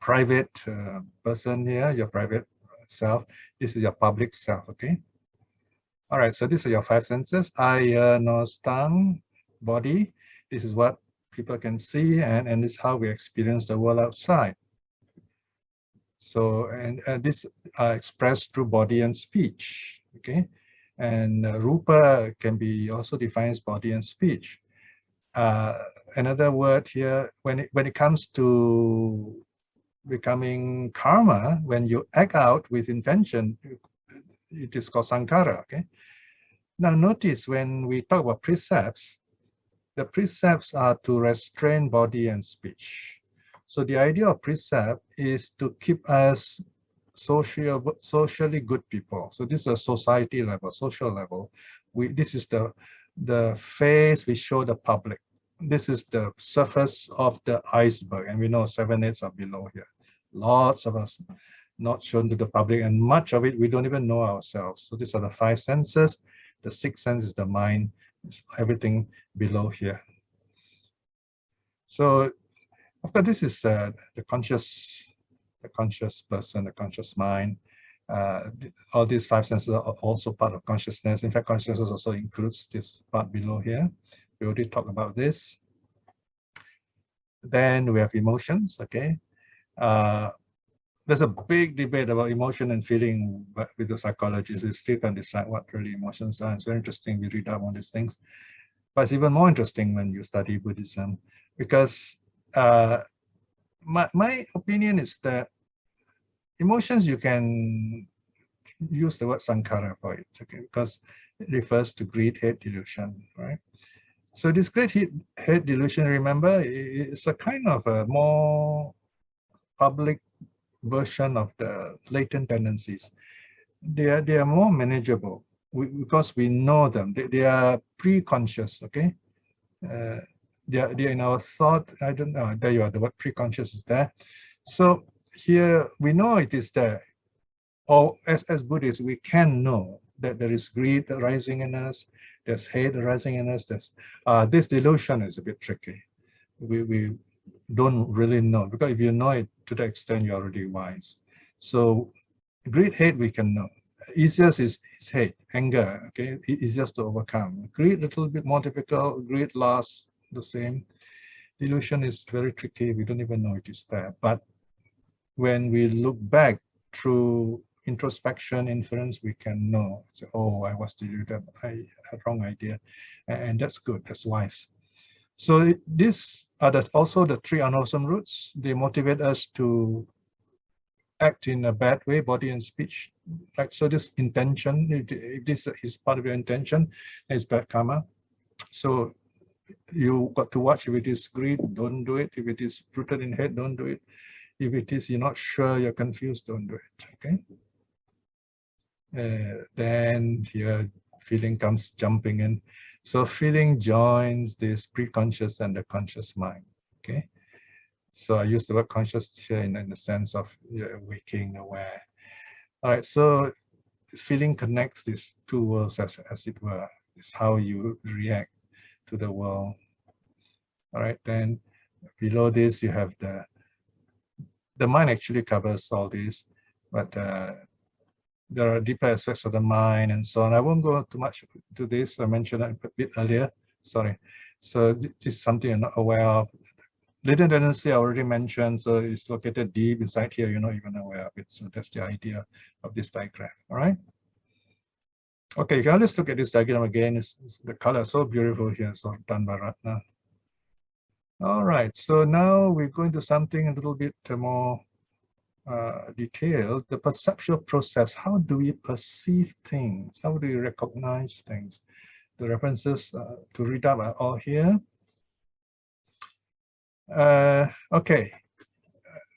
private person here, your private self. This is your public self, okay? All right, so these are your five senses. Eye, nose, tongue, body. This is what people can see, and this is how we experience the world outside. So, and this are expressed through body and speech, okay? And rupa can be also defined as body and speech. Another word here, when it comes to becoming karma, when you act out with intention, it is called Sankara, okay? Now notice when we talk about precepts, the precepts are to restrain body and speech. So the idea of precept is to keep us socially good people. So this is a society level, social level. This is the face we show the public. This is the surface of the iceberg, and we know 7/8 are below here. Lots of us not shown to the public, and much of it we don't even know ourselves. So these are the five senses. The sixth sense is the mind. It's everything below here. So, of course, this is the conscious person, the conscious mind. All these five senses are also part of consciousness. In fact, consciousness also includes this part below here. We already talked about this. Then we have emotions, okay? There's a big debate about emotion and feeling, but with the psychologists, they still can't decide what really emotions are. It's very interesting. We read up on these things. But it's even more interesting when you study Buddhism, because my opinion is that emotions, you can use the word Sankara for it, okay? Because it refers to greed, hate, delusion, right? So this greed, hate, delusion, remember, it's a kind of a more public version of the latent tendencies. They are more manageable because we know them. They are pre-conscious, okay? They're in our thought. I don't know. There you are. The word pre-conscious is there. So here we know it is there. Or as Buddhists, we can know that there is greed arising in us. There's hate arising in us. There's this delusion is a bit tricky. We don't really know, because if you know it to the extent you're already wise. So greed, hate, we can know. Easiest is hate, anger, okay? Easiest to overcome. Greed, a little bit more difficult. Greed lasts the same. Delusion is very tricky. We don't even know it is there. But when we look back through introspection, inference, we can know. So, oh, I was deluded. I had wrong idea. And that's good. That's wise. So these are also the three unwholesome roots. They motivate us to act in a bad way, body and speech. Right? So this intention, if this is part of your intention, it's bad karma. So you got to watch. If it is greed, don't do it. If it is rooted in hate, don't do it. If it is you're not sure, you're confused, don't do it. Okay. Then here feeling comes jumping in. So feeling joins this pre-conscious and the conscious mind. Okay. So I use the word conscious here in the sense of waking, aware. All right. So this feeling connects these two worlds, as it were. It's how you react to the world. All right. Then below this, you have the mind actually covers all this, but there are deeper aspects of the mind and so on. I won't go too much to this. I mentioned that a bit earlier. Sorry. So this is something you're not aware of. Latent tendency I already mentioned, so it's located deep inside here. You're not even aware of it. So that's the idea of this diagram. All right. Okay, you can let's look at this diagram again. It's the color is so beautiful here. So done by Ratna. All right. So now we're going to something a little bit more detailed, the perceptual process. How do we perceive things? How do we recognize things? The references to read up are all here. Okay.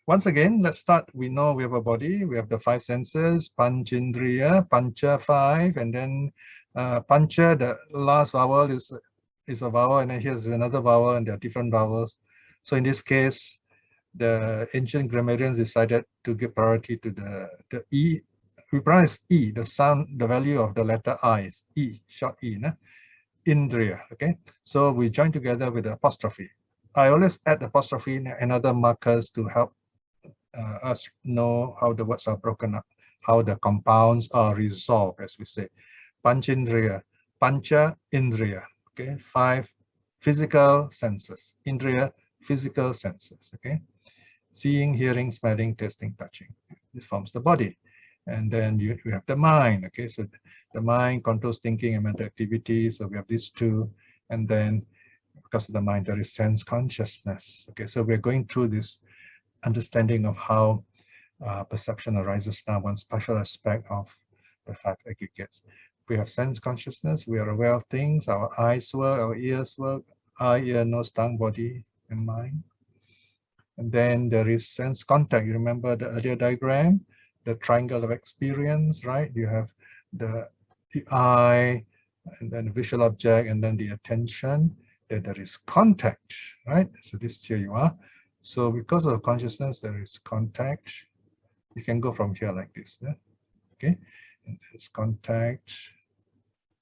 Once again, let's start. We know we have a body. We have the five senses, panchindriya, pancha, five, and then pancha, the last vowel is a vowel, and then here's another vowel, and there are different vowels. So in this case, the ancient grammarians decided to give priority to the E. We pronounce E, the sound, the value of the letter I is E, short E, no? Indriya, okay? So we join together with the apostrophe. I always add apostrophe and other markers to help us know how the words are broken up, how the compounds are resolved, as we say. Panchindriya, pancha indriya, okay? Five physical senses. Indriya, physical senses, okay? Seeing, hearing, smelling, tasting, touching. This forms the body. And then you have the mind, okay? So the mind controls thinking and mental activities. So we have these two. And then because of the mind, there is sense consciousness. Okay, so we're going through this understanding of how perception arises now, one special aspect of the five aggregates. We have sense consciousness. We are aware of things. Our eyes work, our ears work, eye, ear, nose, tongue, body, and mind. And then there is sense contact. You remember the earlier diagram, the triangle of experience, right? You have the eye, and then the visual object, and then the attention. Then there is contact, right? So this here you are. So because of consciousness, there is contact. You can go from here like this, yeah? Okay? And there's contact.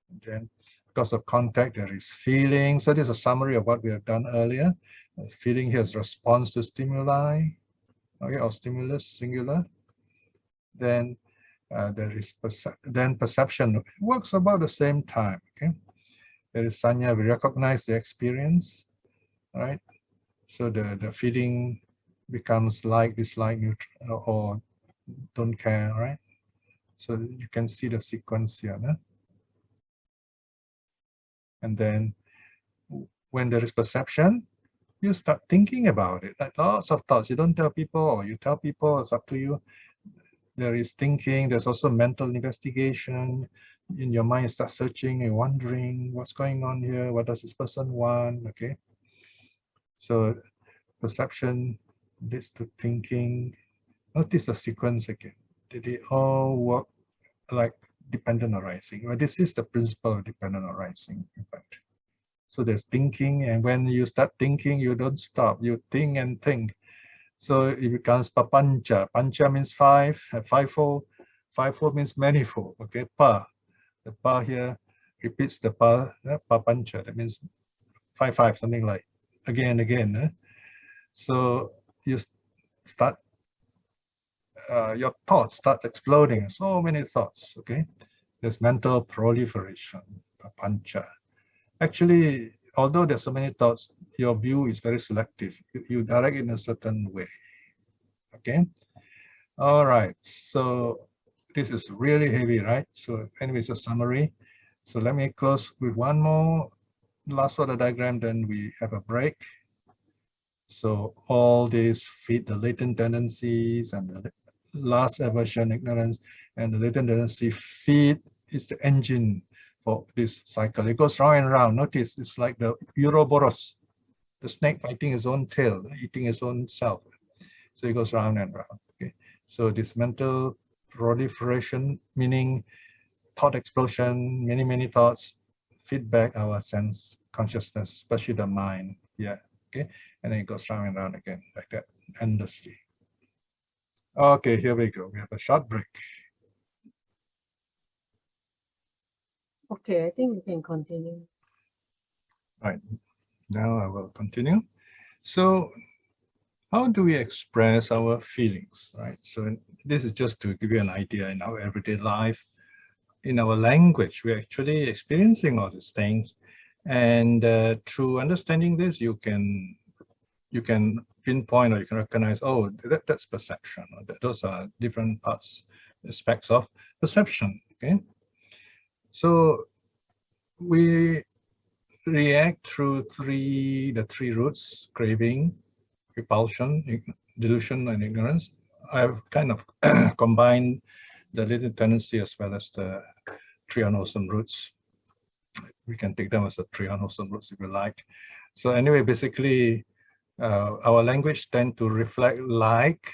And then because of contact, there is feeling. So this is a summary of what we have done earlier. Feeling here is response to stimuli, okay, or stimulus, singular. Then there is perception. It works about the same time, okay? There is sanya, we recognize the experience, right? So the feeling becomes like, dislike, neutral, or don't care, right? So you can see the sequence here. No? And then when there is perception, you start thinking about it, like lots of thoughts. You don't tell people, or you tell people, it's up to you. There is thinking, there's also mental investigation. In your mind, you start searching and wondering what's going on here, what does this person want, okay? So perception leads to thinking. Notice the sequence again. Did they all work like dependent arising? Well, this is the principle of dependent arising, in fact. So there's thinking, and when you start thinking, you don't stop. You think and think. So it becomes papancha. Pancha means five, fivefold. Fivefold means manifold. Okay, pa. The pa here repeats the pa, papancha. That means five, something like again and again. So you start, your thoughts start exploding. So many thoughts. Okay, there's mental proliferation, papancha. Actually, although there's so many thoughts, your view is very selective. You direct it in a certain way. Okay. All right. So this is really heavy, right? So anyway, it's a summary. So let me close with one more last for the diagram, then we have a break. So all these feed the latent tendencies, and the last aversion, ignorance, and the latent tendency feed is the engine for this cycle. It goes round and round. Notice it's like the Ouroboros, the snake biting his own tail, eating his own self. So it goes round and round. Okay. So this mental proliferation, meaning thought explosion, many thoughts, feedback our sense consciousness, especially the mind. Yeah. Okay. And then it goes round and round again, like that, endlessly. Okay, here we go. We have a short break. Okay, I think you can continue. Right. Now I will continue. So how do we express our feelings, right? So this is just to give you an idea. In our everyday life, in our language, we're actually experiencing all these things. And through understanding this, you can pinpoint, or you can recognize, oh, that's perception. Those are different parts, aspects of perception. Okay. So we react through the three roots: craving, repulsion, delusion, and ignorance. I've kind of combined the latent tendency as well as the three unwholesome roots. We can take them as the three unwholesome roots if you like. So anyway, basically, our language tend to reflect like,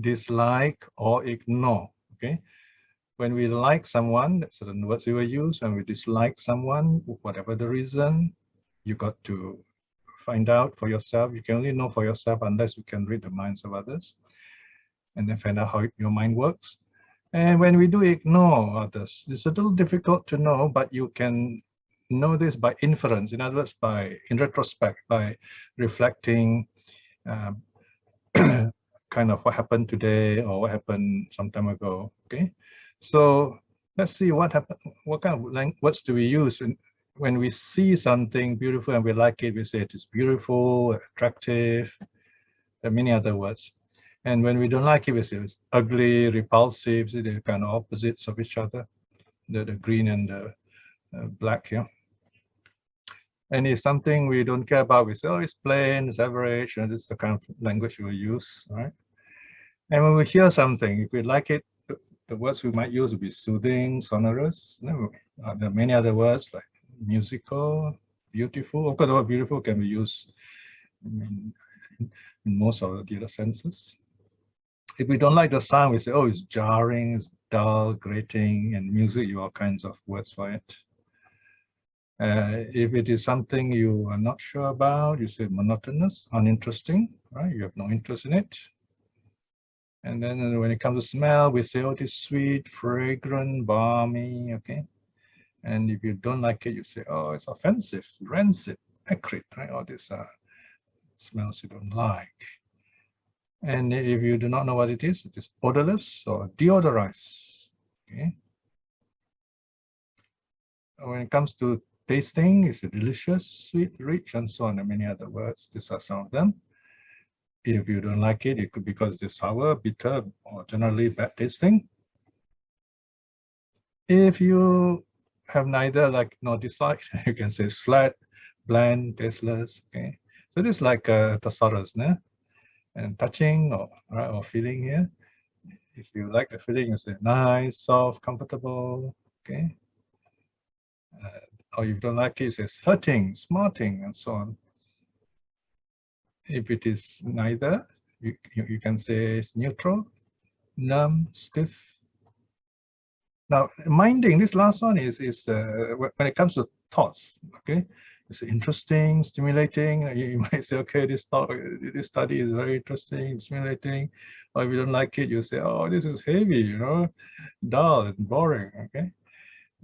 dislike, or ignore. Okay. When we like someone, certain words we will use. When we dislike someone, whatever the reason, you got to find out for yourself. You can only know for yourself unless you can read the minds of others, and then find out how your mind works. And when we do ignore others, it's a little difficult to know, but you can know this by inference. In other words, in retrospect, by reflecting kind of what happened today or what happened some time ago. Okay, so let's see what happened. What kind of words do we use when we see something beautiful and we like it? We say it is beautiful, attractive. There are many other words. And when we don't like it, we say it's ugly, repulsive. They're kind of opposites of each other, the green and the black here. And if something we don't care about, we say, oh, it's plain, it's average, and this is the kind of language we will use, right? And when we hear something, if we like it, the words we might use will be soothing, sonorous. There are many other words like musical, beautiful. Of course, the word beautiful can be used in most of the other senses. If we don't like the sound, we say, oh, it's jarring, it's dull, grating, and music, you have all kinds of words for it. If it is something you are not sure about, you say monotonous, uninteresting, right? You have no interest in it. And then when it comes to smell, we say, oh, it is sweet, fragrant, balmy, okay? And if you don't like it, you say, oh, it's offensive, rancid, acrid, right? All these are smells you don't like. And if you do not know what it is odorless or deodorized, okay? When it comes to tasting, is it delicious, sweet, rich, and so on, and many other words. These are some of them. If you don't like it, it could be because it's sour, bitter, or generally bad tasting. If you have neither like nor dislike, you can say flat, bland, tasteless. Okay, so this is like a thesaurus, né? And touching or feeling here. If you like the feeling, you say nice, soft, comfortable. Okay, or if you don't like it, it says hurting, smarting, and so on. If it is neither, you can say it's neutral, numb, stiff. Now, minding, this last one is when it comes to thoughts, okay? It's interesting, stimulating. You might say, okay, this study is very interesting, stimulating. Or if you don't like it, you say, oh, this is heavy, you know, dull and boring, okay?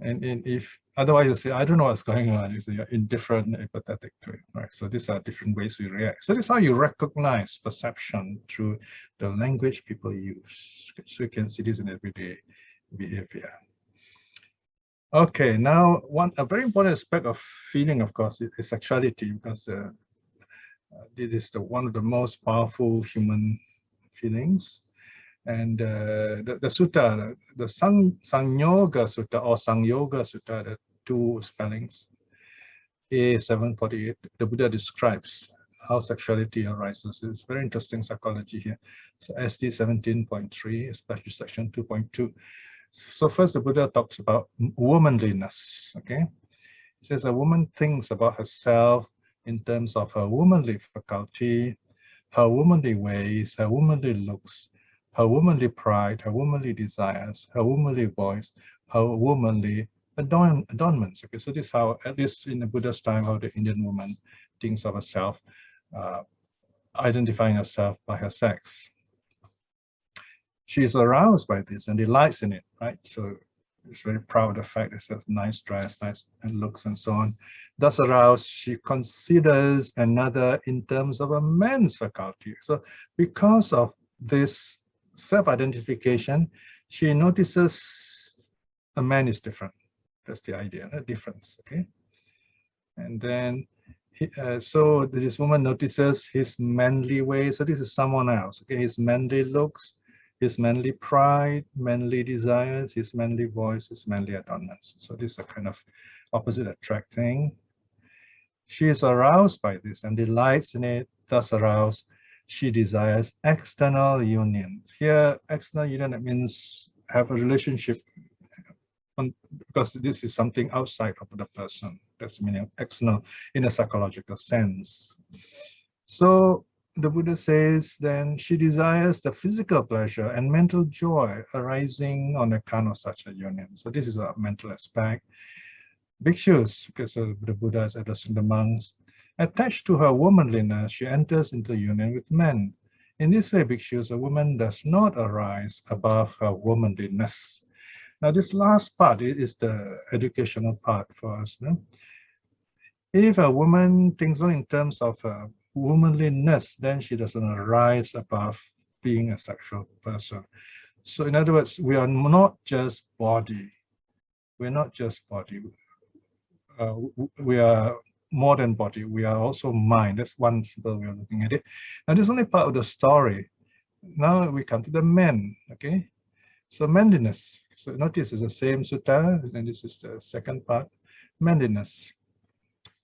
And if otherwise you say, I don't know what's going on, you say you're indifferent, apathetic to it, right? So these are different ways we react. So this is how you recognize perception through the language people use. So you can see this in everyday behavior. Okay, now a very important aspect of feeling, of course, is sexuality, because this is one of the most powerful human feelings. And the sutta, the Saññoga Sutta or Saññoga Sutta, the two spellings, A748, the Buddha describes how sexuality arises. It's very interesting psychology here. So ST 17.3, especially section 2.2. So first, the Buddha talks about womanliness. Okay, he says a woman thinks about herself in terms of her womanly faculty, her womanly ways, her womanly looks, her womanly pride, her womanly desires, her womanly voice, her womanly adornments. Okay, so this is how, at least in the Buddha's time, how the Indian woman thinks of herself, identifying herself by her sex. She is aroused by this and delights in it, right? So it's very proud of the fact that she has nice dress, nice looks, and so on. Thus aroused, she considers another in terms of a man's faculty. So because of this self-identification, she notices a man is different. That's the idea, the difference, okay? And then, so this woman notices his manly ways. So this is someone else, okay? His manly looks, his manly pride, manly desires, his manly voice, his manly adornments. So this is a kind of opposite attract thing. She is aroused by this and delights in it. Thus aroused, she desires external union. Here, external union, that means have a relationship, because this is something outside of the person. That's the meaning of external in a psychological sense. So the Buddha says then she desires the physical pleasure and mental joy arising on account of such a union. So this is a mental aspect. Bhikshus, because the Buddha is addressing the monks, attached to her womanliness, she enters into union with men. In this way, bhikshus, a woman does not arise above her womanliness. Now, this last part is the educational part for us. No? If a woman thinks in terms of womanliness, then she doesn't arise above being a sexual person. So in other words, we are not just body. We're not just body. We are more than body. We are also mind. That's one simple way of looking at it. Now, this is only part of the story. Now we come to the men, okay? So manliness. So notice it's the same sutta, and this is the second part, manliness.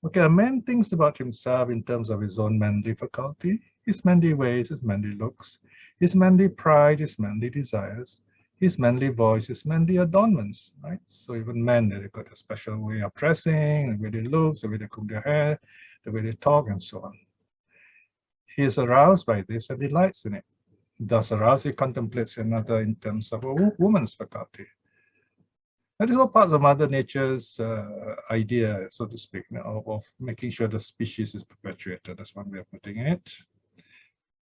Okay, a man thinks about himself in terms of his own manly faculty, his manly ways, his manly looks, his manly pride, his manly desires, his manly voice, his manly adornments, right? So even men, they've got a special way of dressing, the way they look, the way they comb their hair, the way they talk, and so on. He is aroused by this and delights in it. Thus aroused, he contemplates another in terms of a woman's faculty. That is all parts of Mother Nature's idea, so to speak, of making sure the species is perpetuated. That's one way of putting it.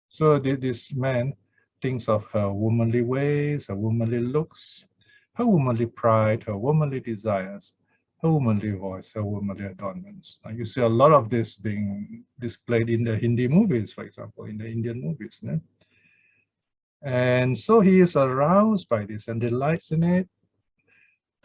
So this man thinks of her womanly ways, her womanly looks, her womanly pride, her womanly desires, her womanly voice, her womanly adornments. Now, you see a lot of this being displayed in the Hindi movies, for example, in the Indian movies. No? And so he is aroused by this and delights in it.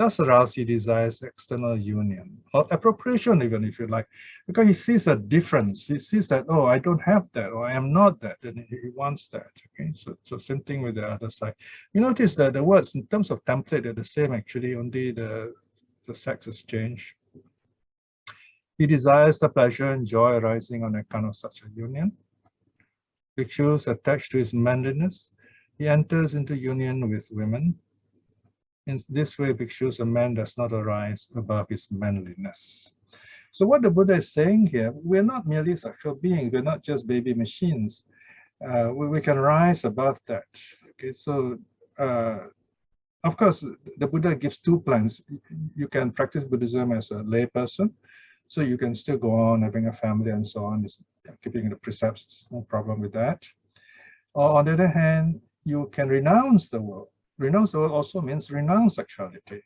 does arouse, he desires external union or appropriation, even if you like, because he sees a difference. He sees that, oh, I don't have that, or I am not that, and he wants that. Okay, so same thing with the other side. You notice that the words in terms of template are the same, actually, only the sex has changed. He desires the pleasure and joy arising on account of such a union. Bhikshus attached to his manliness, he enters into union with women. In this way, bhikshus, a man does not arise above his manliness. So what the Buddha is saying here, we're not merely sexual beings, we're not just baby machines. We can rise above that. Okay, so of course, the Buddha gives two plans. You can practice Buddhism as a lay person, so you can still go on having a family and so on, keeping the precepts, no problem with that. Or on the other hand, you can renounce the world. Renounce the world also means renounce sexuality.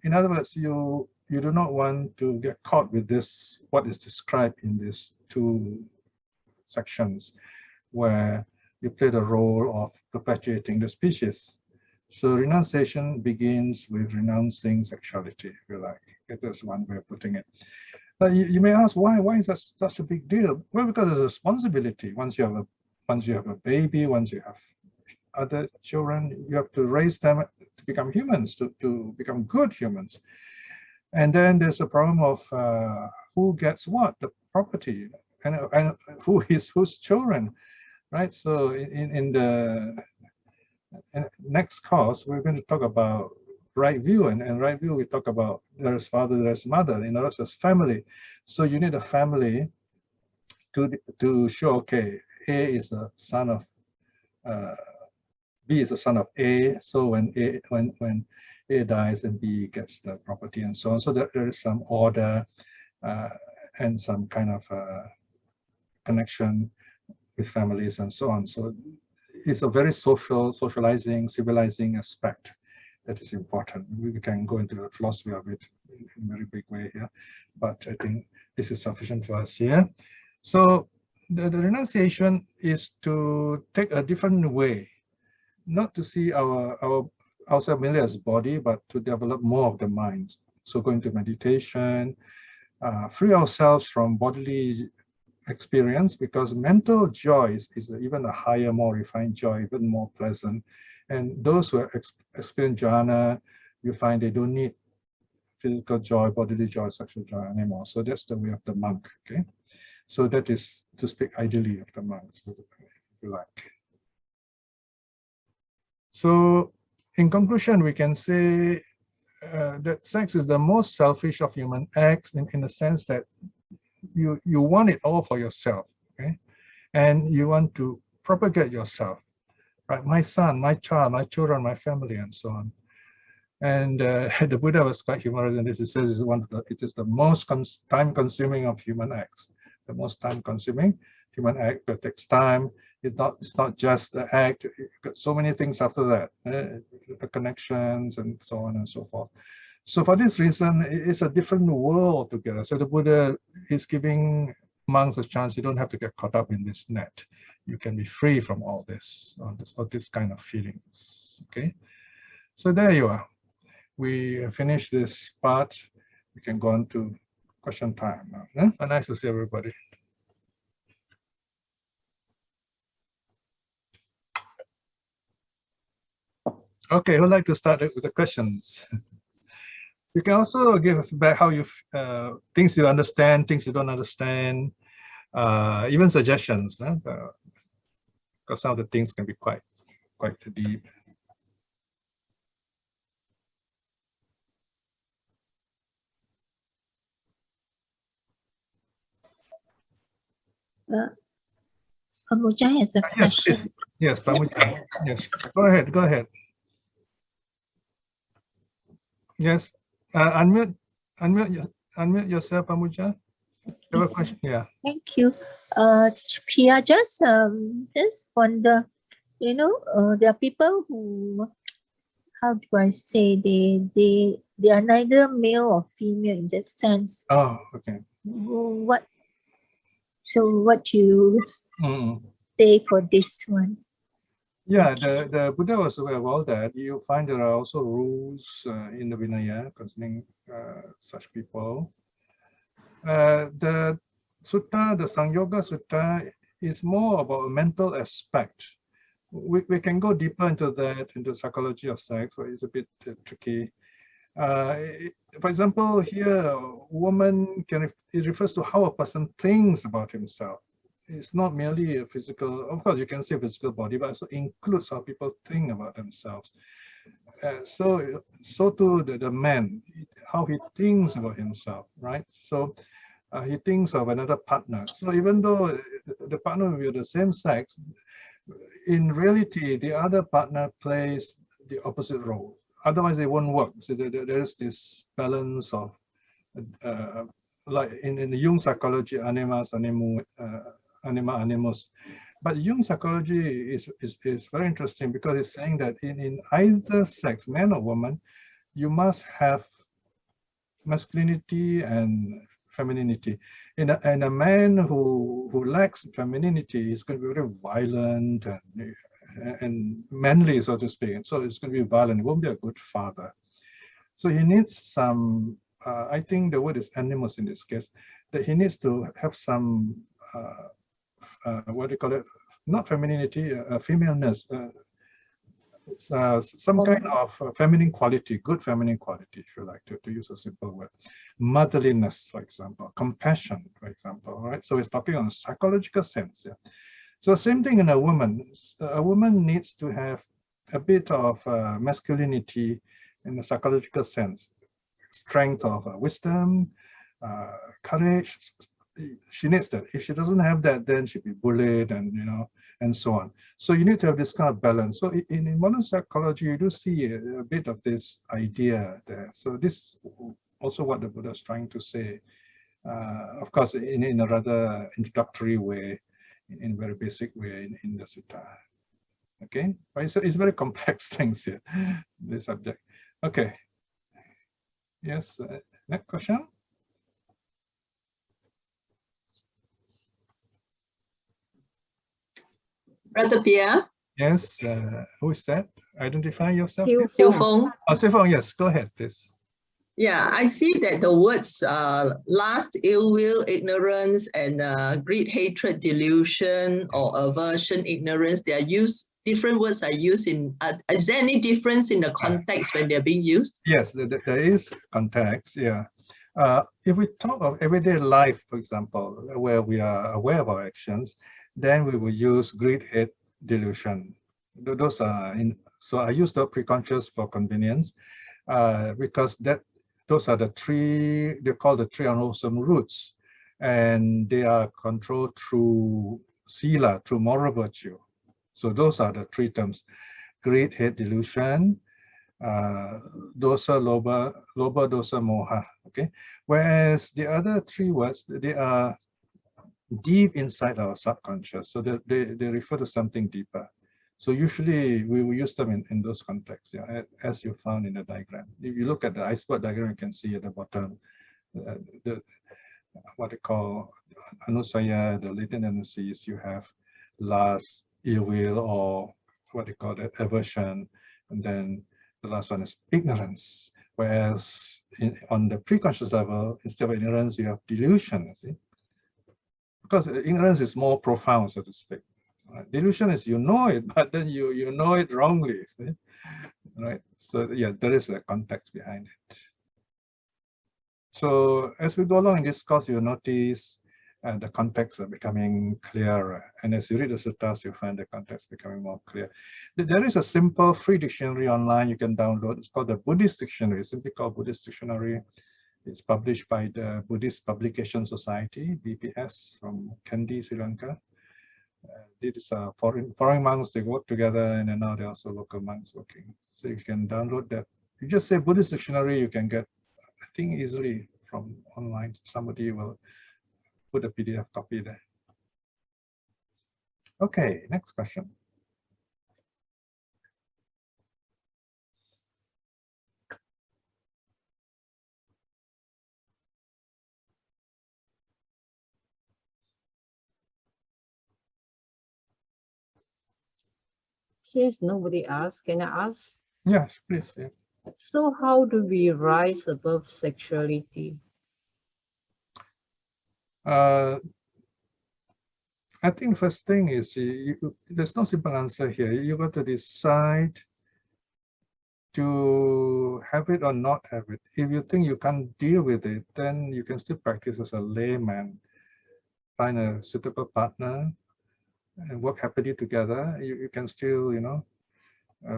In other words, you do not want to get caught with this, what is described in these two sections, where you play the role of perpetuating the species. So renunciation begins with renouncing sexuality, if you like. That's one way of putting it. But you may ask, why is that such a big deal? Well, because there's a responsibility. Once you have a baby, once you have other children, you have to raise them to become humans, to become good humans. And then there's a problem of who gets what, the property, and who is whose children, right? So in the next course, we're going to talk about right view, and right view we talk about there's father, there's mother, in other words, there's family. So you need a family to show, okay, A is a son of B is a son of A, so when A dies, then B gets the property and so on. So there is some order and some kind of connection with families and so on. So it's a very socializing, civilizing aspect that is important. We can go into the philosophy of it in a very big way here, but I think this is sufficient for us here. So the renunciation is to take a different way, not to see ourselves merely as body, but to develop more of the mind. So going to meditation, free ourselves from bodily experience, because mental joy is even a higher, more refined joy, even more pleasant. And those who experience jhana, you find they don't need physical joy, bodily joy, sexual joy anymore. So that's the way of the monk. Okay, so that is to speak ideally of the monk, so if you like. So in conclusion, we can say that sex is the most selfish of human acts, in the sense that you want it all for yourself, okay? And you want to propagate yourself, right? My son, my child, my children, my family, and so on. And the Buddha was quite humorous in this. He says it is the most time-consuming of human acts, the most time-consuming human act, but it takes time. It's not just the act. You've got so many things after that, the connections and so on and so forth. So for this reason, it's a different world altogether. So the Buddha is giving monks a chance. You don't have to get caught up in this net. You can be free from all this, or this kind of feelings. Okay, so there you are. We finished this part. We can go on to question time now. Yeah? Nice to see everybody. Okay, who'd like to start with the questions? You can also give feedback how you things you understand, things you don't understand, even suggestions. Because some of the things can be quite deep. Pamuja has a question. Yes, Pamuja. Yes, go ahead. Yes, unmute yourself, Pamuja. You have a question? Yeah. Thank you. Piya, just wonder, there are people who, how do I say, they are neither male or female in that sense. Oh, okay. What you say for this one? Yeah, the Buddha was aware of all that. You find there are also rules in the Vinaya concerning such people. The sutta, the Saññoga Sutta, is more about a mental aspect. We can go deeper into that, into psychology of sex, but it's a bit tricky. For example, here, a woman it refers to how a person thinks about himself. It's not merely a physical, of course, you can say physical body, but also includes how people think about themselves. So too the man, how he thinks about himself, right? So he thinks of another partner. So even though the partner will be the same sex, in reality, the other partner plays the opposite role. Otherwise, it won't work. So there's this balance of, like in the Jung psychology, animus, anima, animus. But Jung psychology is very interesting because it's saying that in either sex, man or woman, you must have masculinity and femininity. And a man who lacks femininity is going to be very violent and manly, so to speak. And so it's going to be violent. It won't be a good father. So he needs some, I think the word is animus in this case, that he needs to have some, what do you call it? Not femininity, femaleness, some kind of feminine quality, good feminine quality, if you like, to use a simple word. Motherliness, for example, compassion, for example, right? So it's talking on a psychological sense, yeah. So same thing in a woman. A woman needs to have a bit of masculinity in a psychological sense, strength of wisdom, courage. She needs that. If she doesn't have that, then she'll be bullied and, and so on. So you need to have this kind of balance. So in modern psychology, you do see a bit of this idea there. So this also what the Buddha is trying to say. Of course, in a rather introductory way, in a very basic way in the sutta. Okay, but it's very complex things here, this subject. Okay. Yes, next question. Brother Piya? Yes, who is that? Identify yourself. Xiu Feng. Oh, Xiu Feng, yes, go ahead, please. Yeah, I see that the words lust, ill will, ignorance, and greed, hatred, delusion, or aversion, ignorance, they are used, different words are used in, is there any difference in the context when they're being used? Yes, there is context, yeah. If we talk of everyday life, for example, where we are aware of our actions, then we will use greed, hate, delusion. Those are so I use the preconscious for convenience, because those are the three, they're called the three unwholesome roots, and they are controlled through sila, through moral virtue. So those are the three terms: greed, hate, delusion, dosa, loba, dosa, moha. Okay, whereas the other three words, they are deep inside our subconscious, so they refer to something deeper. So usually we will use them in those contexts, yeah, as you found in the diagram. If you look at the iceberg diagram, you can see at the bottom what they call anusaya, the latent tendencies. You have lust, ill will, or what they call it, aversion, and then the last one is ignorance. Whereas on the preconscious level, instead of ignorance, you have delusion. You see? Because ignorance is more profound, so to speak. Right? Delusion is you know it, but then you know it wrongly. See? Right? So yeah, there is a context behind it. So as we go along in this course, you'll notice the contexts are becoming clearer. And as you read the suttas, you find the context becoming more clear. There is a simple free dictionary online you can download. It's called the Buddhist Dictionary, simply called Buddhist Dictionary. It's published by the Buddhist Publication Society, BPS, from Kandy, Sri Lanka. These are foreign monks, they work together, and then now they're also local monks working. So you can download that. You just say Buddhist Dictionary, you can get, I think, easily from online. Somebody will put a PDF copy there. Okay, next question. since nobody asked, can I ask? Yes, please. Yeah. So how do we rise above sexuality? I think first thing is there's no simple answer here. You got to decide to have it or not have it. If you think you can't deal with it, then you can still practice as a layman. Find a suitable partner and work happily together. You can still,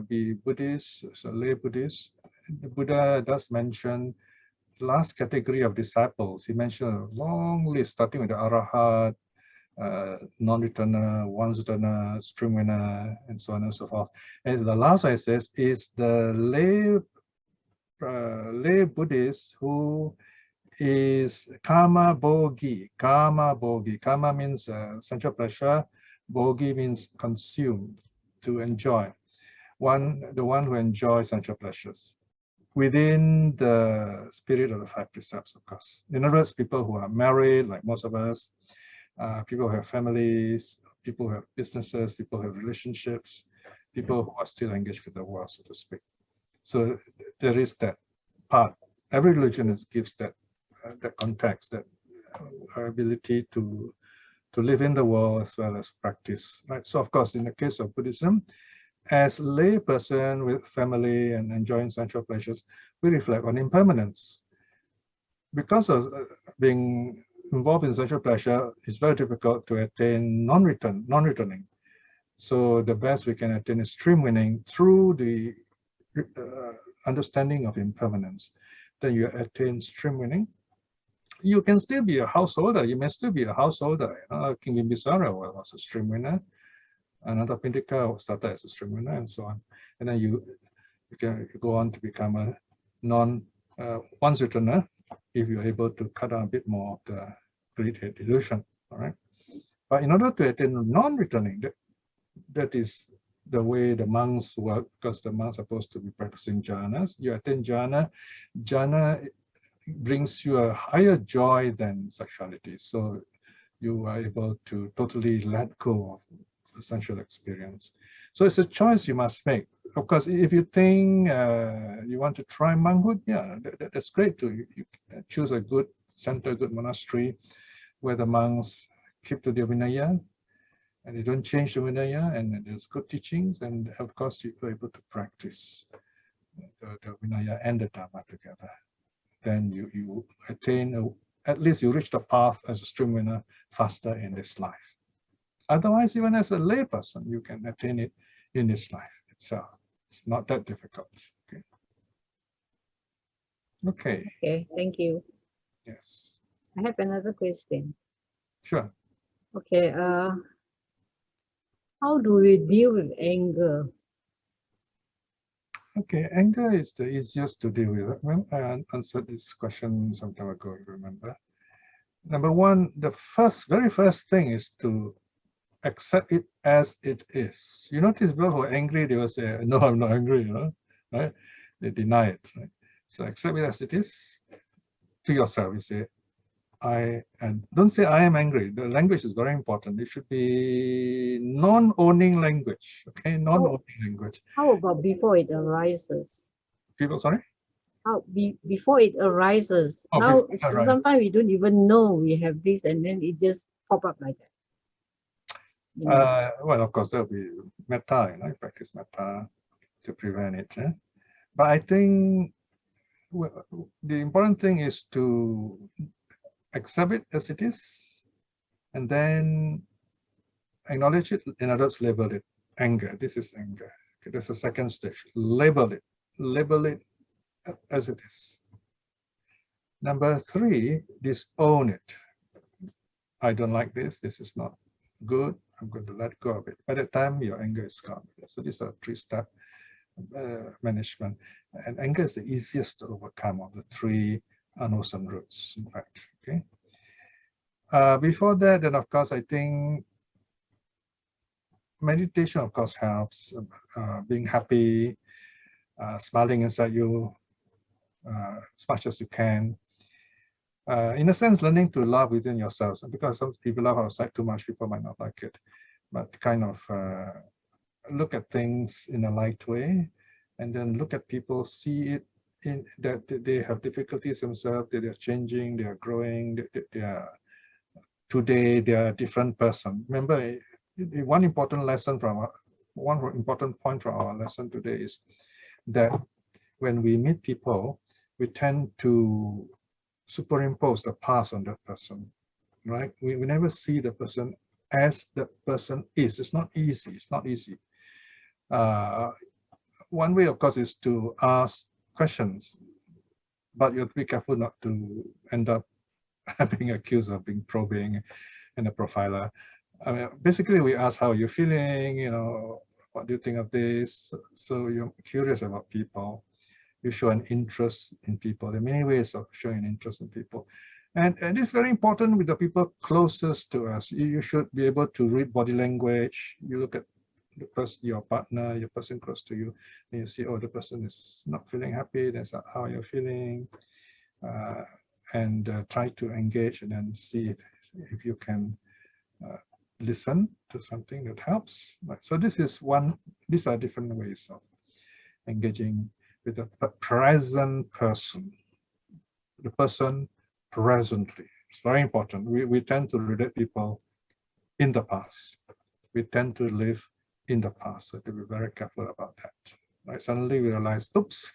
be Buddhist, so lay Buddhist. The Buddha does mention the last category of disciples. He mentioned a long list, starting with the Arahat, non-returner, once-returner, stream winner, and so on and so forth. And the last one says is the lay Buddhist who is karma bogi. Karma bogi. Karma means sensual pleasure. Bogi means consume, to enjoy. The one who enjoys sensual pleasures within the spirit of the 5 precepts, of course. In other words, people who are married, like most of us, people who have families, people who have businesses, people who have relationships, people who are still engaged with the world, so to speak. So there is that part. Every religion gives that context, that ability to live in the world as well as practice. Right. So of course, in the case of Buddhism, as lay person with family and enjoying sensual pleasures, we reflect on impermanence. Because of being involved in sensual pleasure, it's very difficult to attain non-returning. So the best we can attain is stream winning through the understanding of impermanence. Then you attain stream winning. You can still be a householder. You may still be a householder. King Bimbisara was a stream winner. Another Pindika started as a stream winner, and so on. And then you can go on to become a once returner if you're able to cut down a bit more of the greed hate delusion. All right. But in order to attain non-returning, that is the way the monks work, because the monks are supposed to be practicing jhanas. You attain jhana. Jhana brings you a higher joy than sexuality. So you are able to totally let go of the sensual experience. So it's a choice you must make. Of course, if you think you want to try monkhood, yeah, that's great too. You choose a good center, good monastery where the monks keep to their Vinaya and they don't change the Vinaya, and there's good teachings, and of course you're able to practice the Vinaya and the Dhamma together. Then you attain, at least you reach the path as a stream winner faster in this life. Otherwise, even as a lay person, you can attain it in this life itself. It's not that difficult. Okay. Okay. Okay, thank you. Yes. I have another question. Sure. Okay, how do we deal with anger? Okay, anger is the easiest to deal with. When I answered this question some time ago, you remember. Number one, the very first thing is to accept it as it is. You notice people who are angry, they will say, no, I'm not angry, right? They deny it, right? So accept it as it is. To yourself, you say, and don't say I am angry. The language is very important. It should be non-owning language, okay? Non-owning language. How about before it arises? People, sorry? Before it arises. Oh, now, right. sometimes we don't even know we have this, and then it just pop up like that. Well, of course, there'll be metta, practice metta to prevent it. But I think the important thing is to accept it as it is, and then acknowledge it. In other words, label it. Anger. This is anger. Okay, that's the second stage. Label it. Label it as it is. Number 3, disown it. I don't like this. This is not good. I'm going to let go of it. By the time your anger is gone. So these are 3-step management. And anger is the easiest to overcome of the 3 unwholesome roots, in fact. Okay. Before that, then of course, I think meditation, of course, helps. Being happy, smiling inside you as much as you can. In a sense, learning to love within yourselves. And because some people love outside too much, people might not like it. But kind of look at things in a light way, and then look at people, see it in that they have difficulties themselves, that they're changing, they are growing, they are today they are a different person. Remember, one important lesson from one important point from our lesson today is that when we meet people, we tend to superimpose the past on that person, right? We never see the person as the person is. It's not easy. It's not easy. One way, of course, is to ask questions, but you have to be careful not to end up being accused of being probing and a profiler. I mean, basically, we ask how you're feeling, you know, what do you think of this? So you're curious about people. You show an interest in people. There are many ways of showing an interest in people. And it's very important with the people closest to us. You should be able to read body language. You look at the person, your partner, your person close to you, and you see, oh, the person is not feeling happy. That's how you're feeling. And try to engage and then see if you can listen to something that helps. So this is one, these are different ways of engaging with a present person, the person presently. It's very important. We tend to relate people in the past. We tend to live in the past, so to be very careful about that. Right? Suddenly we realize, oops,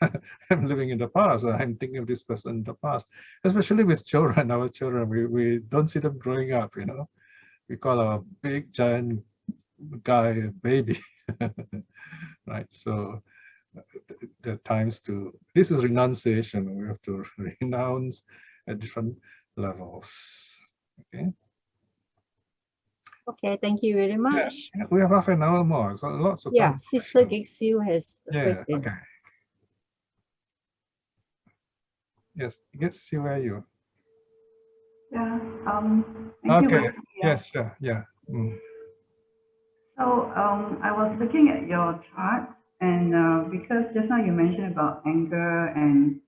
I'm living in the past. I'm thinking of this person in the past, especially with children, our children. We don't see them growing up, you know. We call our big giant guy a baby, right? So there are times to, this is renunciation. We have to renounce at different levels, okay? Okay, thank you very much. Yeah, we have half an hour more, so lots of Yeah, time. Sister Gixiu has a question. Okay. Yes, Gixiu, where are you? Yeah, thank Okay, you. yes, sure, yeah. So I was looking at your chart, and because just now you mentioned about anger and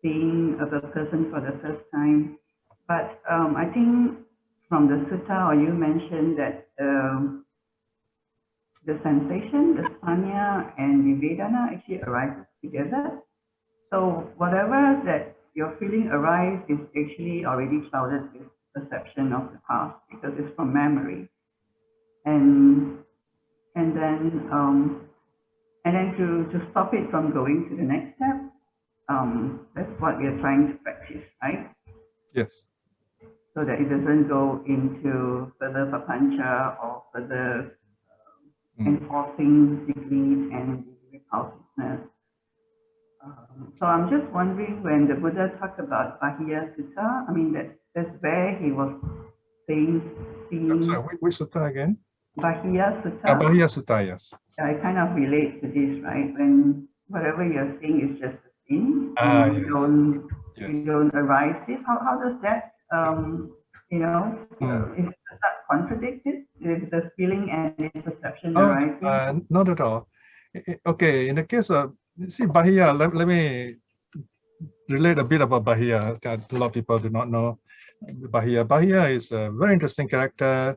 seeing the person for the first time, but I think from the sutta, or you mentioned that the sensation, the sañña, and the vedana actually arises together. So whatever that you're feeling arise is actually already clouded with perception of the past because it's from memory, and then to stop it from going to the next step, that's what we are trying to practice, right? Yes. So that it doesn't go into further papancha or further enforcing degrees and repulsiveness. So I'm just wondering, when the Buddha talked about Piya Sutta, I mean, that's where he was saying, I'm sorry, which sutta again? Piya Sutta. Piya Sutta, yes. I kind of relate to this, right? When whatever you're saying is just a sin, and you don't arise this. How does that, you know, is that contradicted? If the feeling and the perception arising? Not at all. Okay, in the case of, see, Bahiya, let me relate a bit about Bahiya. A lot of people do not know Bahiya. Bahiya is a very interesting character.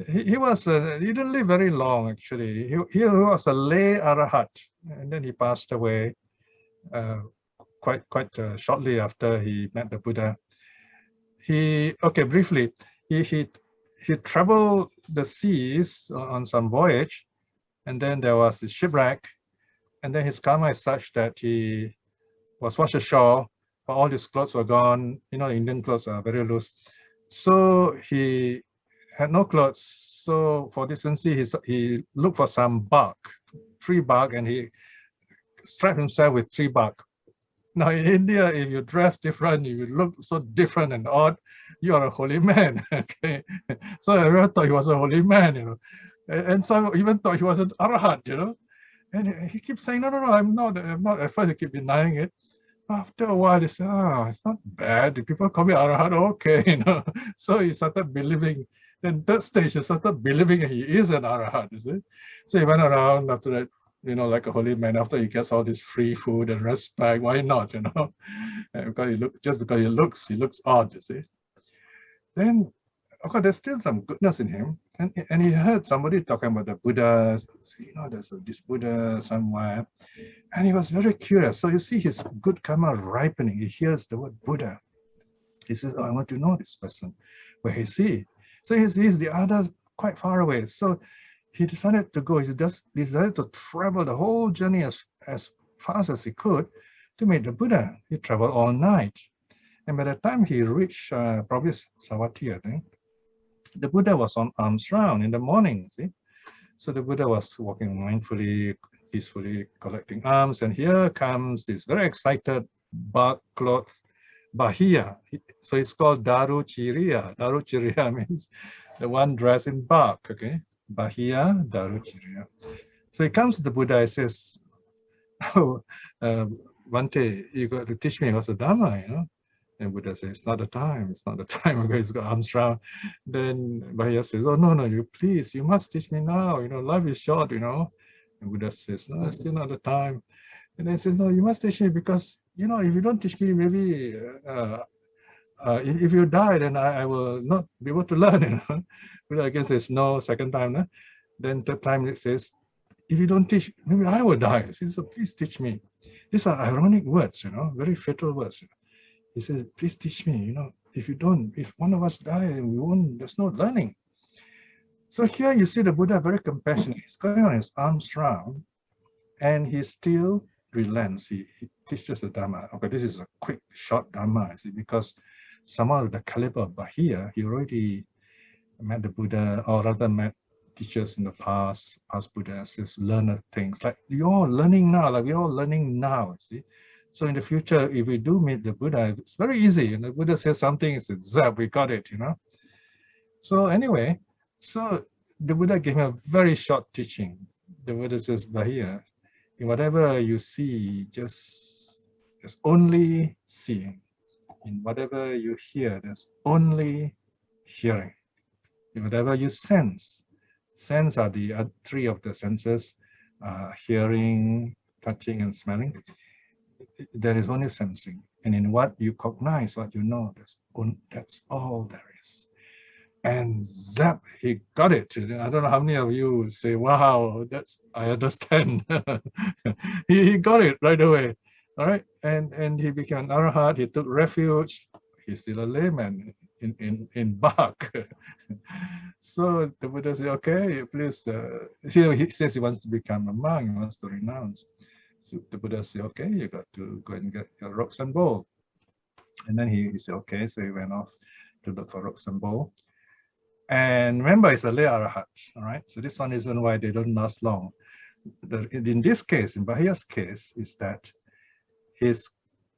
He didn't live very long, actually. He was a lay arahat, and then he passed away quite shortly after he met the Buddha. Briefly, he traveled the seas on some voyage, and then there was this shipwreck, and then his karma is such that he was washed ashore, but all his clothes were gone. You know, Indian clothes are very loose. So he had no clothes. So for decency, he looked for some bark, tree bark, and he strapped himself with tree bark. Now in India, if you dress different, if you look so different and odd, you are a holy man. Okay, so everyone thought he was a holy man, you know, and some even thought he was an arahat, you know. And he keeps saying, no, I'm not. At first, he kept denying it. After a while, he said, it's not bad. The people call me arahat, okay, you know. So he started believing. Then that stage, he started believing he is an arahat, you see. So he went around after that, you know, like a holy man. After he gets all this free food and respect, why not, you know? Because he looks odd, you see. Then, of course, there's still some goodness in him. and he heard somebody talking about the Buddha. So, you know, there's this Buddha somewhere, and he was very curious. So you see his good karma ripening. He hears the word Buddha. He says, oh, I want to know this person. Where is he? So he sees the others quite far away. So he decided to go. He just decided to travel the whole journey as fast as he could to meet the Buddha. He traveled all night. And by the time he reached probably Savatthi, I think, the Buddha was on alms round in the morning, see? So the Buddha was walking mindfully, peacefully, collecting alms. And here comes this very excited bark-clothed Bahiya. So it's called Daru Chiriya. Daru Chiriya means the one dressed in bark, okay? Bahiya, Daru Chiriya. So he comes to the Buddha and says, oh, Bhante, you got to teach me what's the Dhamma, you know? And Buddha says, it's not the time, it's not the time, okay, he's got arms round. Then Bahiya says, oh, no, you please, you must teach me now, you know, life is short, you know? And Buddha says, no, it's still not the time. And then he says, no, you must teach me because, you know, if you don't teach me, maybe if you die, then I will not be able to learn, you know? Buddha again says, no, second time. No? Then third time it says, if you don't teach, maybe I will die. He says, so please teach me. These are ironic words, you know, very fatal words. He says, please teach me, you know, if you don't, if one of us die, we won't, there's no learning. So here you see the Buddha very compassionate. He's going on his arms round and he still relents. He teaches the Dhamma. Okay, this is a quick, short Dhamma, see, because somehow the caliber of Bahiya, he already met the Buddha, or rather met teachers in the past Buddhas, his learned things. Like you're all learning now, like we're all learning now, see. So in the future, if we do meet the Buddha, it's very easy. And the Buddha says something, it says, zap, we got it, you know. So anyway, so the Buddha gave him a very short teaching. The Buddha says, Bahiya, in whatever you see, just only seeing. In whatever you hear, there's only hearing. In whatever you sense are the three of the senses, hearing, touching, and smelling. There is only sensing. And in what you cognize, what you know, that's all there is. And zap, he got it. I don't know how many of you say, wow, I understand. he got it right away. All right. And he became an arahat. He took refuge. He's still a layman in bark. So the Buddha said, okay, please. He says he wants to become a monk, he wants to renounce. So the Buddha said, okay, you got to go and get your ropes and bowl. And then he said, okay, so he went off to look for ropes and bowl. And remember, it's a lay arahat, all right? So this one isn't why they don't last long. In this case, in Bahiya's case, is that his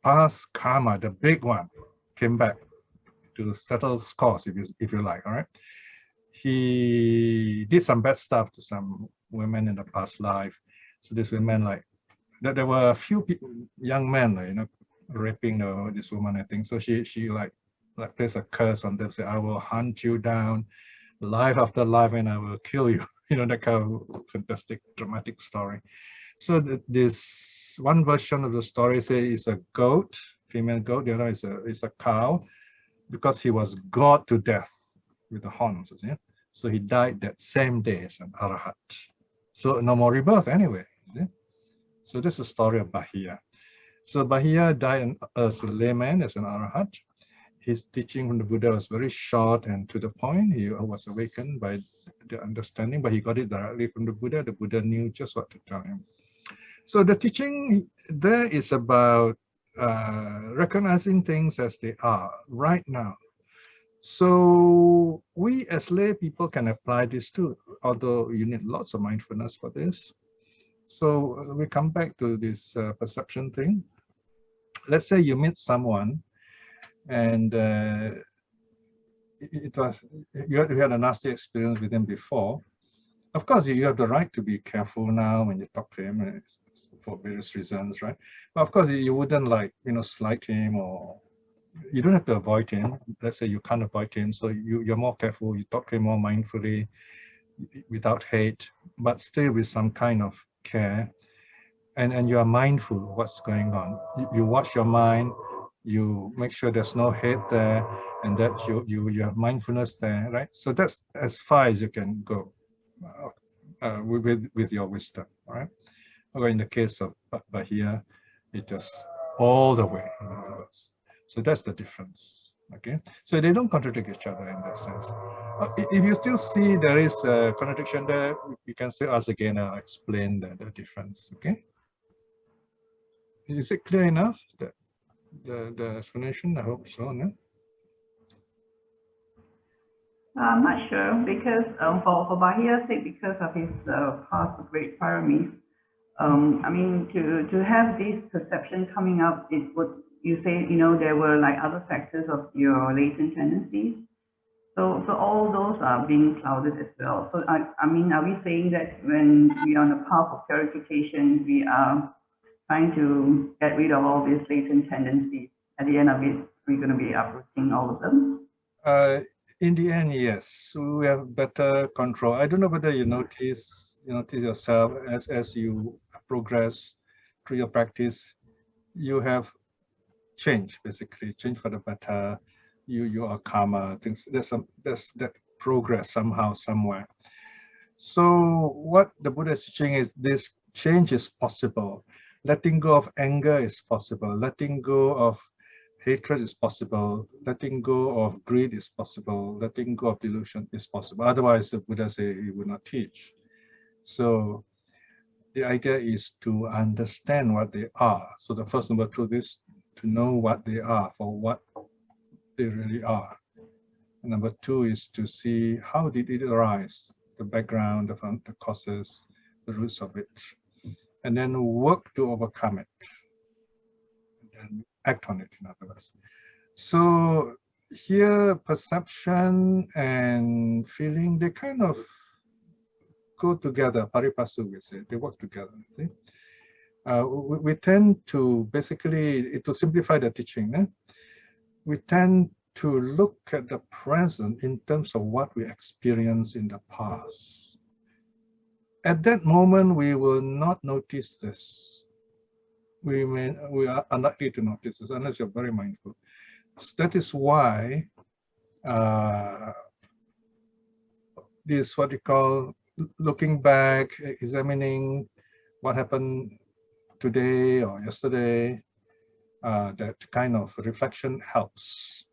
past karma, the big one, came back to settle scores, if you like, all right? He did some bad stuff to some women in the past life. So these women, like, there were a few people, young men, you know, raping this woman, I think. So she like placed a curse on them, say, I will hunt you down life after life and I will kill you. You know, that kind of fantastic, dramatic story. So this one version of the story says it's a goat, female goat, the other is a cow, because he was gored to death with the horns. Yeah? So he died that same day as an arahat. So no more rebirth anyway. Yeah? So this is the story of Bahiya. So Bahiya died as a layman, as an arahat. His teaching from the Buddha was very short and to the point. He was awakened by the understanding, but he got it directly from the Buddha. The Buddha knew just what to tell him. So the teaching there is about recognizing things as they are right now. So we as lay people can apply this too, although you need lots of mindfulness for this. So we come back to this perception thing. Let's say you meet someone and you had a nasty experience with him before. Of course, you have the right to be careful now when you talk to him for various reasons, right? But of course, you wouldn't slight him, or you don't have to avoid him. Let's say you can't avoid him, so you're more careful. You talk to him more mindfully, without hate, but still with some kind of care. And you are mindful of what's going on. You watch your mind. you make sure there's no hate there, and that you have mindfulness there, right? So that's as far as you can go with your wisdom, all right? Or in the case of Bahia, it just all the way, in other words. So that's the difference, okay? So they don't contradict each other in that sense. If you still see there is a contradiction there, you can still ask again, I'll explain the difference, okay? Is it clear enough, the explanation? I hope so, no? I'm not sure because for Bahia's sake, because of his past great paramis, I mean, to have this perception coming up, it would, you say, you know, there were like other factors of your latent tendencies. So all those are being clouded as well. So I mean, are we saying that when we are on the path of purification, we are trying to get rid of all these latent tendencies? At the end of it, we're going to be uprooting all of them? In the end, yes, we have better control. I don't know whether you notice yourself as you progress through your practice, you have changed, basically change for the better. You are calmer. Things there's that progress somehow, somewhere. So what the Buddha is teaching is this change is possible. Letting go of anger is possible. Letting go of hatred is possible. Letting go of greed is possible. Letting go of delusion is possible. Otherwise, the Buddha say he would not teach. So the idea is to understand what they are. So the first number truth is to know what they are for what they really are. And number two is to see how did it arise, the background, the causes, the roots of it, and then work to overcome it, and then act on it, in other words. So here, perception and feeling, they kind of go together, paripasu, we say, they work together. See? We tend to basically, to simplify the teaching, we tend to look at the present in terms of what we experienced in the past. At that moment, we will not notice this. We are unlikely to notice this unless you're very mindful. So that is why this what you call looking back, examining what happened today or yesterday. That kind of reflection helps.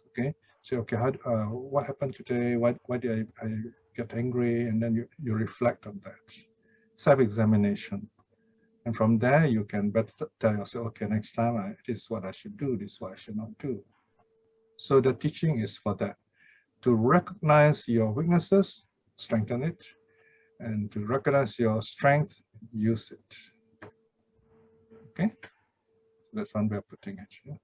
Okay, so okay, what happened today? Why did I get angry? And then you reflect on that, self-examination, and from there you can better tell yourself, okay, next time this is what I should do, this is what I should not do. So the teaching is for that, to recognize your weaknesses, strengthen it, and to recognize your strength, use it. Okay, that's one way of putting it. Yeah?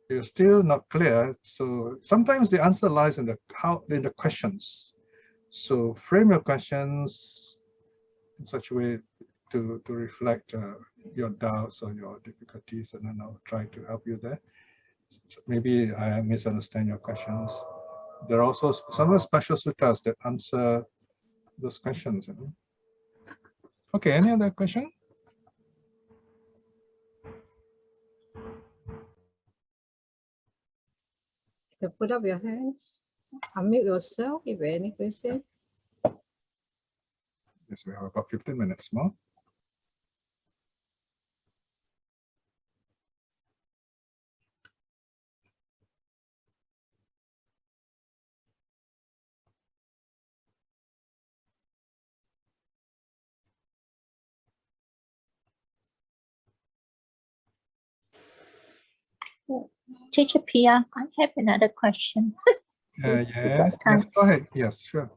You're still not clear, so sometimes the answer lies in the questions. So frame your questions in such a way to reflect your doubts or your difficulties, and then I'll try to help you there. So maybe I misunderstand your questions. There are also some special suttas that answer those questions. Okay, any other question? You put up your hands, unmute yourself if any question. Yes, we have about 15 minutes more. Teacher Piya, I have another question. Yes, go ahead. Yes, sure.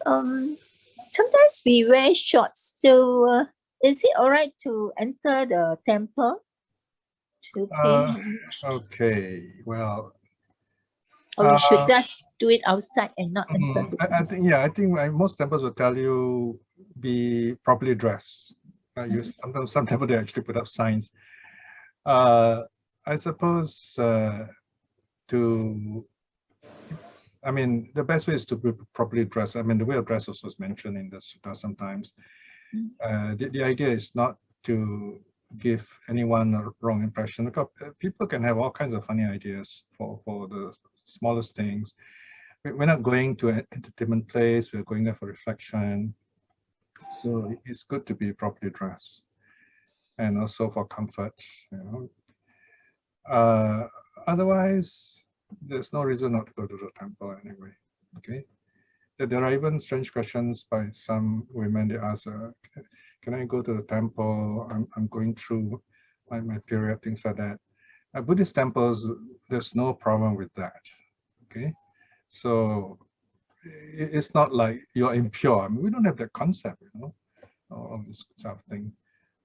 Sometimes we wear shorts, so is it all right to enter the temple to pay? Okay, well, or we should just do it outside and not enter the temple? I think most temples will tell you be properly dressed. Sometimes some temples they actually put up signs. I suppose the best way is to be properly dressed. I mean, the way of dress also is mentioned in the sutta sometimes. The idea is not to give anyone a wrong impression. Because people can have all kinds of funny ideas for the smallest things. We're not going to an entertainment place, we're going there for reflection. So it's good to be properly dressed, and also for comfort, otherwise, there's no reason not to go to the temple anyway. Okay. There are even strange questions by some women. They ask, can I go to the temple? I'm going through my period, things like that. Buddhist temples, there's no problem with that. Okay. So it's not like you're impure. I mean, we don't have that concept, of this sort of thing.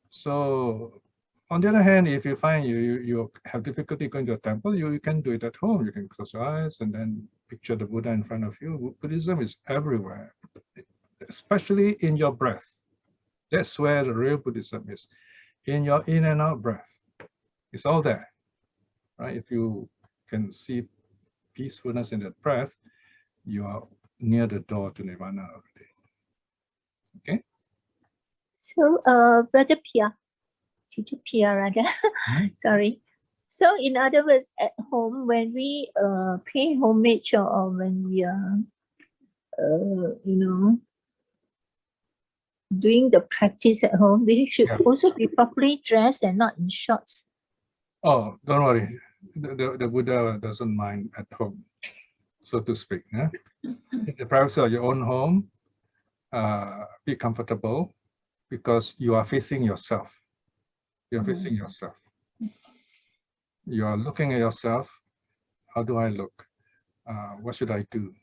So on the other hand, if you find you have difficulty going to a temple, you can do it at home. You can close your eyes and then picture the Buddha in front of you. Buddhism is everywhere, especially in your breath. That's where the real Buddhism is. In your in and out breath. It's all there, right? If you can see peacefulness in that breath, you are near the door to Nirvana already. Okay? So, Brother Piya, Teacher Piya rather, sorry. So, in other words, at home, when we pay homage or when we are, doing the practice at home, we should also be properly dressed and not in shorts. Oh, don't worry. The Buddha doesn't mind at home, so to speak. In the privacy of your own home, be comfortable because you are facing yourself. You're facing yourself. You are looking at yourself. How do I look? What should I do?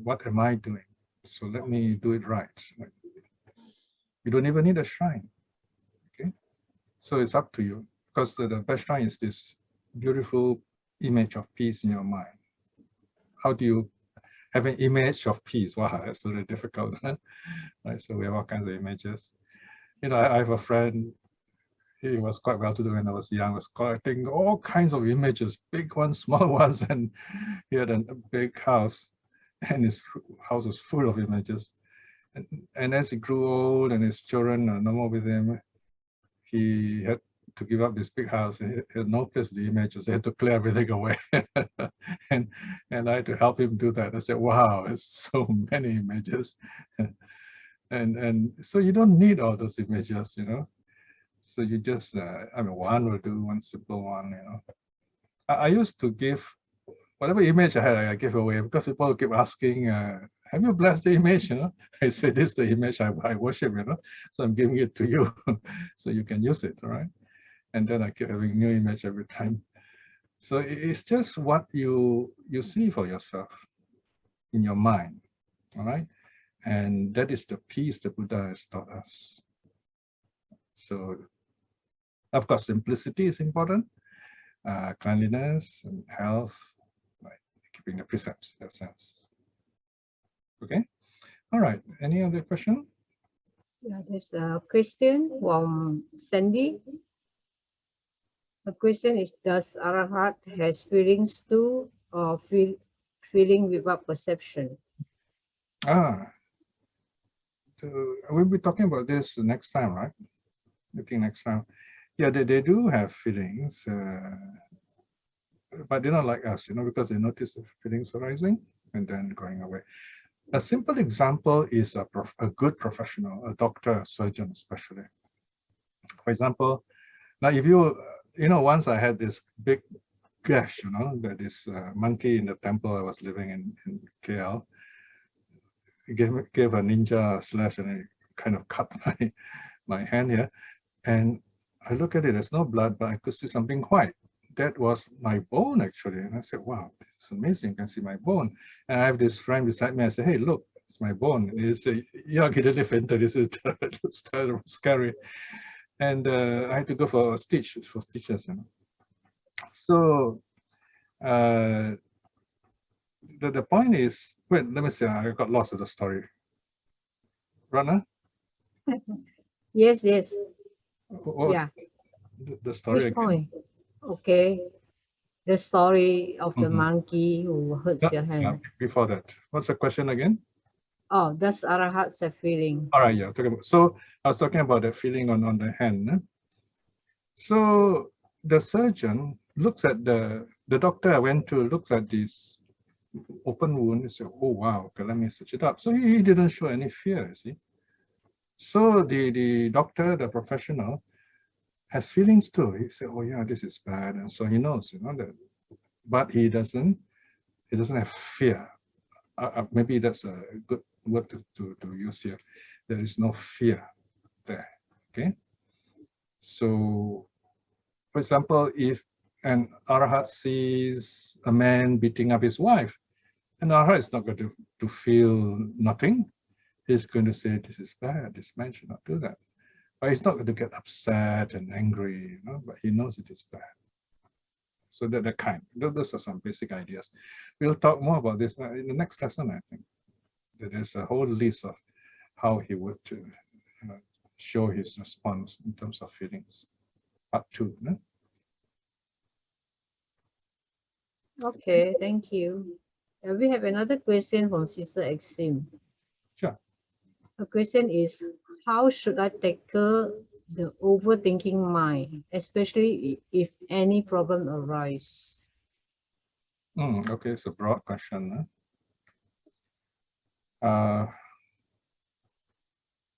What am I doing? So let me do it right. You don't even need a shrine. Okay, so it's up to you, because the best shrine is this beautiful image of peace in your mind. How do you have an image of peace? Wow, that's really difficult. Right? So we have all kinds of images. I have a friend. He was quite well to do when I was young. Was collecting all kinds of images, big ones, small ones, and he had a big house, and his house was full of images. And as he grew old and his children are no more with him, he had to give up this big house. He had no place for the images. He had to clear everything away. and I had to help him do that. I said, wow, it's so many images. and so you don't need all those images, So you just, one will do, one simple one, I used to give, whatever image I had, I give away, because people keep asking, have you blessed the image? I say, this is the image I worship, so I'm giving it to you, so you can use it, all right? And then I keep having new image every time. So it's just what you see for yourself in your mind, all right? And that is the peace the Buddha has taught us. So, of course, simplicity is important, cleanliness and health, right? Keeping the precepts in that sense. Okay, all right. Any other question? Yeah, there's a question from Sandy. The question is, does Arahat has feelings too, or feeling without perception? We'll be talking about this next time, right? I think next time. Yeah, they do have feelings, but they're not like us, because they notice the feelings arising and then going away. A simple example is a good professional, a doctor, a surgeon especially. For example, now if once I had this big gash, that this monkey in the temple I was living in KL, gave a ninja slash and it kind of cut my hand here. And I look at it, there's no blood, but I could see something white. That was my bone, actually. And I said, wow, it's amazing, you can see my bone. And I have this friend beside me, I said, hey, look, it's my bone. And he said, yeah, this is terrible, scary. And I had to go for stitches. So the point is, wait, let me see, I got lost in the story. Ratna? Yes. Yeah. The story Which again. point? Okay. The story of the monkey who hurts your hand. Yeah, before that. What's the question again? Oh, does arahats have feeling? All right, yeah. So I was talking about the feeling on the hand. So the surgeon looks at the doctor I went to looks at this open wound and said, oh wow, okay, let me stitch it up. So he didn't show any fear, see. So the doctor, the professional, has feelings too. He said, oh yeah, this is bad. And so he knows, that, but he doesn't have fear. Maybe that's a good word to use here. There is no fear there, okay? So, for example, if an arahat sees a man beating up his wife, an arahat is not going to feel nothing. He's going to say, this is bad, this man should not do that. But he's not going to get upset and angry, but he knows it is bad. So that kind. Those are some basic ideas. We'll talk more about this in the next lesson, I think. There's a whole list of how he would show his response in terms of feelings. Part 2. No? Okay, thank you. We have another question from Sister Exim. Sure. The question is, how should I tackle the overthinking mind, especially if any problem arises? Okay, it's a broad question.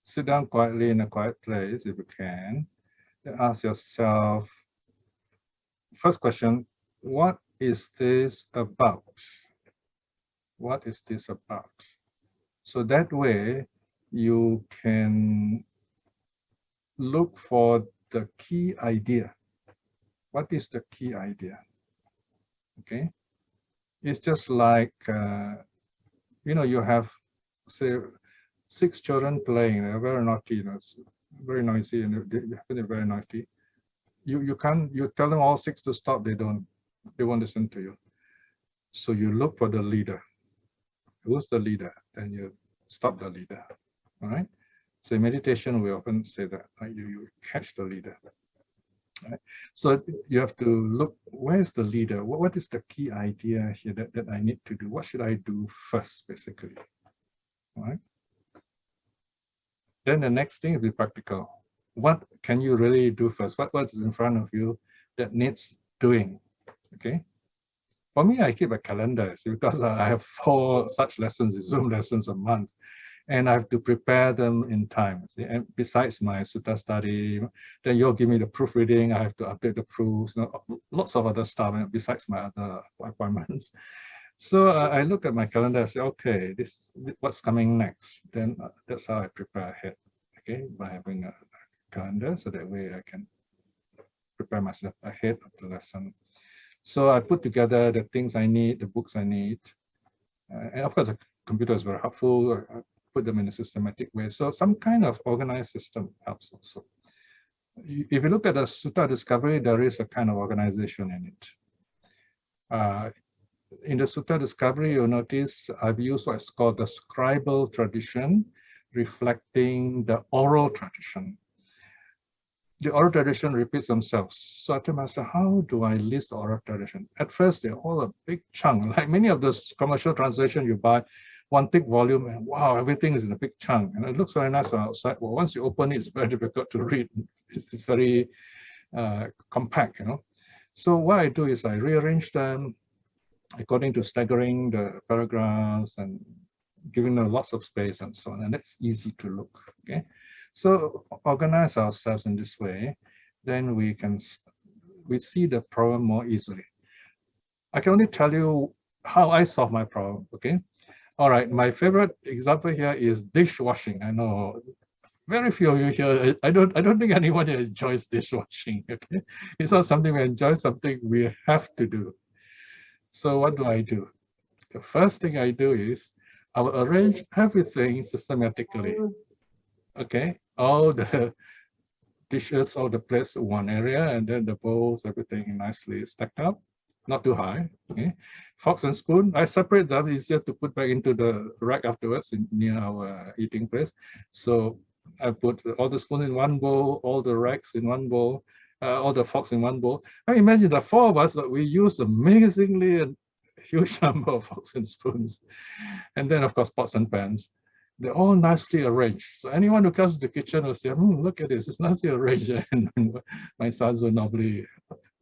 Sit down quietly in a quiet place if you can. Then ask yourself, first question, what is this about? What is this about? So that way you can look for the key idea. What is the key idea? Okay, it's just like you have, say, 6 children playing. They're very naughty. It's very noisy, and they're very naughty. You tell them all 6 to stop. They won't listen to you. So you look for the leader. Who's the leader? Then you stop the leader. All right. So in meditation, we often say that, right? You catch the leader. Right? So you have to look, where's the leader? What is the key idea here that I need to do? What should I do first, basically? All right. Then the next thing is be practical. What can you really do first? What's in front of you that needs doing? Okay. For me, I keep a calendar because I have 4 such lessons, Zoom lessons a month, and I have to prepare them in time. See? And besides my sutta study, then you'll give me the proofreading. I have to update the proofs, lots of other stuff besides my other appointments. So I look at my calendar and say, okay, what's coming next? Then that's how I prepare ahead, okay, by having a calendar, so that way I can prepare myself ahead of the lesson. So I put together the things I need, the books I need, and of course the computer is very helpful. I put them in a systematic way. So some kind of organized system helps also. If you look at the Sutta Discovery, there is a kind of organization in it. In the Sutta Discovery, you'll notice I've used what's called the scribal tradition, reflecting the oral tradition. The oral tradition repeats themselves. So I tell myself, how do I list the oral tradition? At first, they're all a big chunk. Like many of those commercial translations you buy, one thick volume, and wow, everything is in a big chunk. And it looks very nice from outside. Well, once you open it, it's very difficult to read. It's very compact, So what I do is I rearrange them according to staggering the paragraphs and giving them lots of space and so on. And that's easy to look, okay? So organize ourselves in this way, then we see the problem more easily. I can only tell you how I solve my problem, okay? All right, my favorite example here is dishwashing. I know very few of you here, I don't think anyone here enjoys dishwashing, okay? It's not something we enjoy, something we have to do. So what do? The first thing I do is I will arrange everything systematically. Okay, all the dishes, all the plates in one area, and then the bowls, everything nicely stacked up, not too high. Okay, forks and spoon, I separate them, easier to put back into the rack afterwards near our eating place. So I put all the spoons in one bowl, all the racks in one bowl, all the forks in one bowl. I imagine the 4 of us, but we use amazingly a huge number of forks and spoons. And then of course, pots and pans. they're all nicely arranged. So anyone who comes to the kitchen will say, look at this, it's nicely arranged. And my sons will normally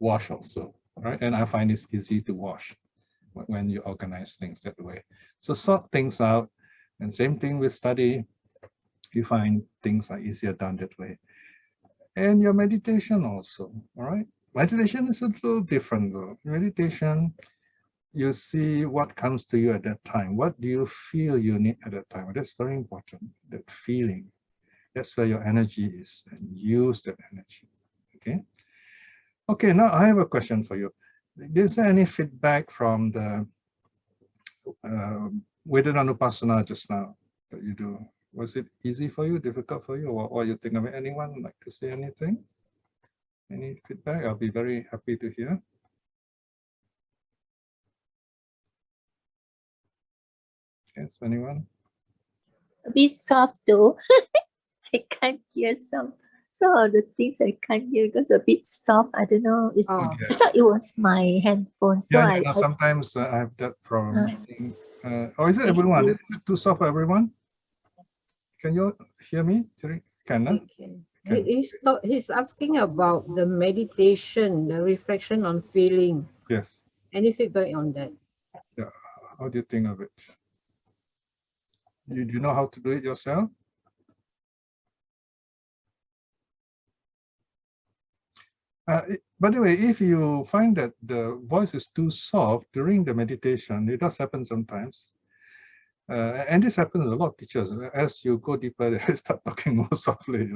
wash also, right? And I find it's easy to wash when you organize things that way. So sort things out. And same thing with study, you find things are easier done that way. And your meditation also, all right? Meditation is a little different though. Meditation, you see what comes to you at that time. What do you feel you need at that time? That's very important, that feeling. That's where your energy is, and use that energy, okay? Okay, now I have a question for you. Is there any feedback from the Vedanā just now that you do? Was it easy for you, difficult for you, or you think of it? Anyone like to say anything? Any feedback? I'll be very happy to hear. Yes, anyone? A bit soft though. I can't hear some of the things I can't hear because a bit soft. I don't know. It's Oh. I thought it was my handphone. So Yeah, no, sometimes I have that problem. Or is it everyone? Is it too soft for everyone? Can you hear me? Can, huh? He's asking about the meditation, the reflection on feeling. Yes. Any feedback on that? Yeah. How do you think of it? Do you know how to do it yourself? By the way, if you find that the voice is too soft during the meditation, it does happen sometimes. And this happens to a lot of teachers. As you go deeper, they start talking more softly.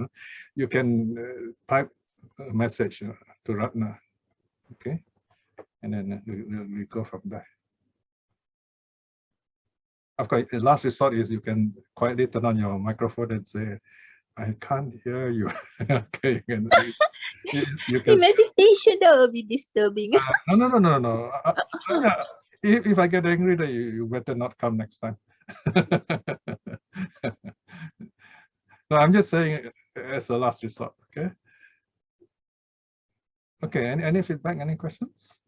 You can type a message to Ratna, okay? And then we go from there. Of course, the last resort is you can quietly turn on your microphone and say, I can't hear you. Okay, you can. In meditation, that will be disturbing. No. If I get angry, then you better not come next time. No, I'm just saying as a last resort. Okay. Okay. Any feedback? Any questions?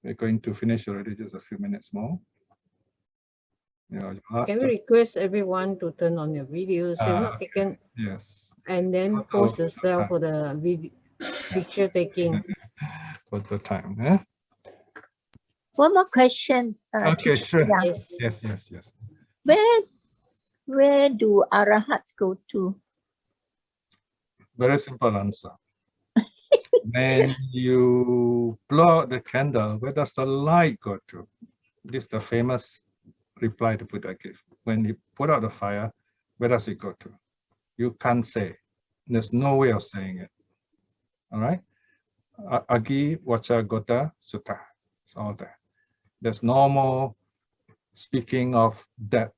We're going to finish already. Just a few minutes more. Can we request everyone to turn on your videos? You're not taken. Yes. And then post yourself for the video picture taking. For the time. Yeah. One more question. Okay, sure. Yeah. Yes. Where do arahats go to? Very simple answer. When you blow out the candle, where does the light go to? This is the famous reply the Buddha gave. When you put out the fire, where does it go to? You can't say. There's no way of saying it. All right? Agi, Vacha, Gota, Sutta. It's all there. There's no more speaking of that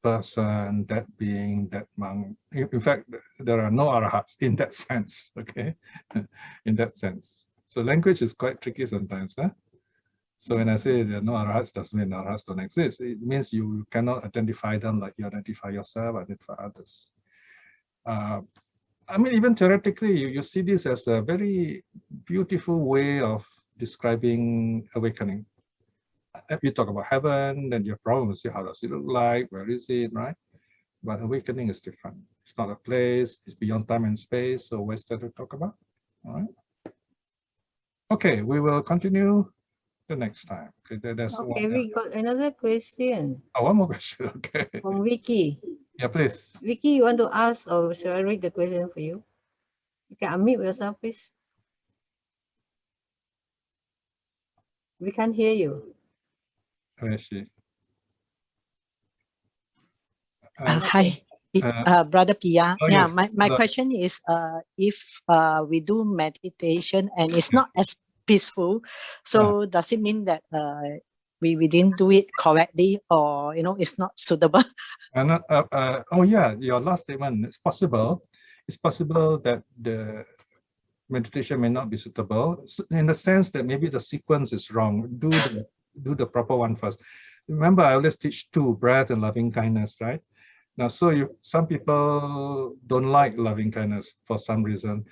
person, that being, that monk. In fact, there are no arahats in that sense, okay? In that sense. So language is quite tricky sometimes, huh? So when I say there are no arahats, doesn't mean arahats don't exist. It means you cannot identify them like you identify yourself, identify others. I mean, even theoretically, you see this as a very beautiful way of describing awakening. If you talk about heaven, then your problem is how does it look like, where is it, right? But awakening is different. It's not a place, it's beyond time and space, so what's there to talk about? All right. Okay, we will continue the next time. Okay, Okay, we got another question. Oh, one more question, okay. From Vicky. Yeah, please. Vicky, you want to ask or shall I read the question for you? You can unmute yourself, please. We can't hear you. Where is she? Hi, Brother Piya. Oh, yeah, yes. my question is, if we do meditation and it's not as peaceful, so does it mean that we didn't do it correctly, or it's not suitable? Oh yeah, your last statement. It's possible. It's possible that the meditation may not be suitable in the sense that maybe the sequence is wrong. Do the proper one first. Remember, I always teach two: breath and loving kindness, right? Now, so some people don't like loving kindness for some reason.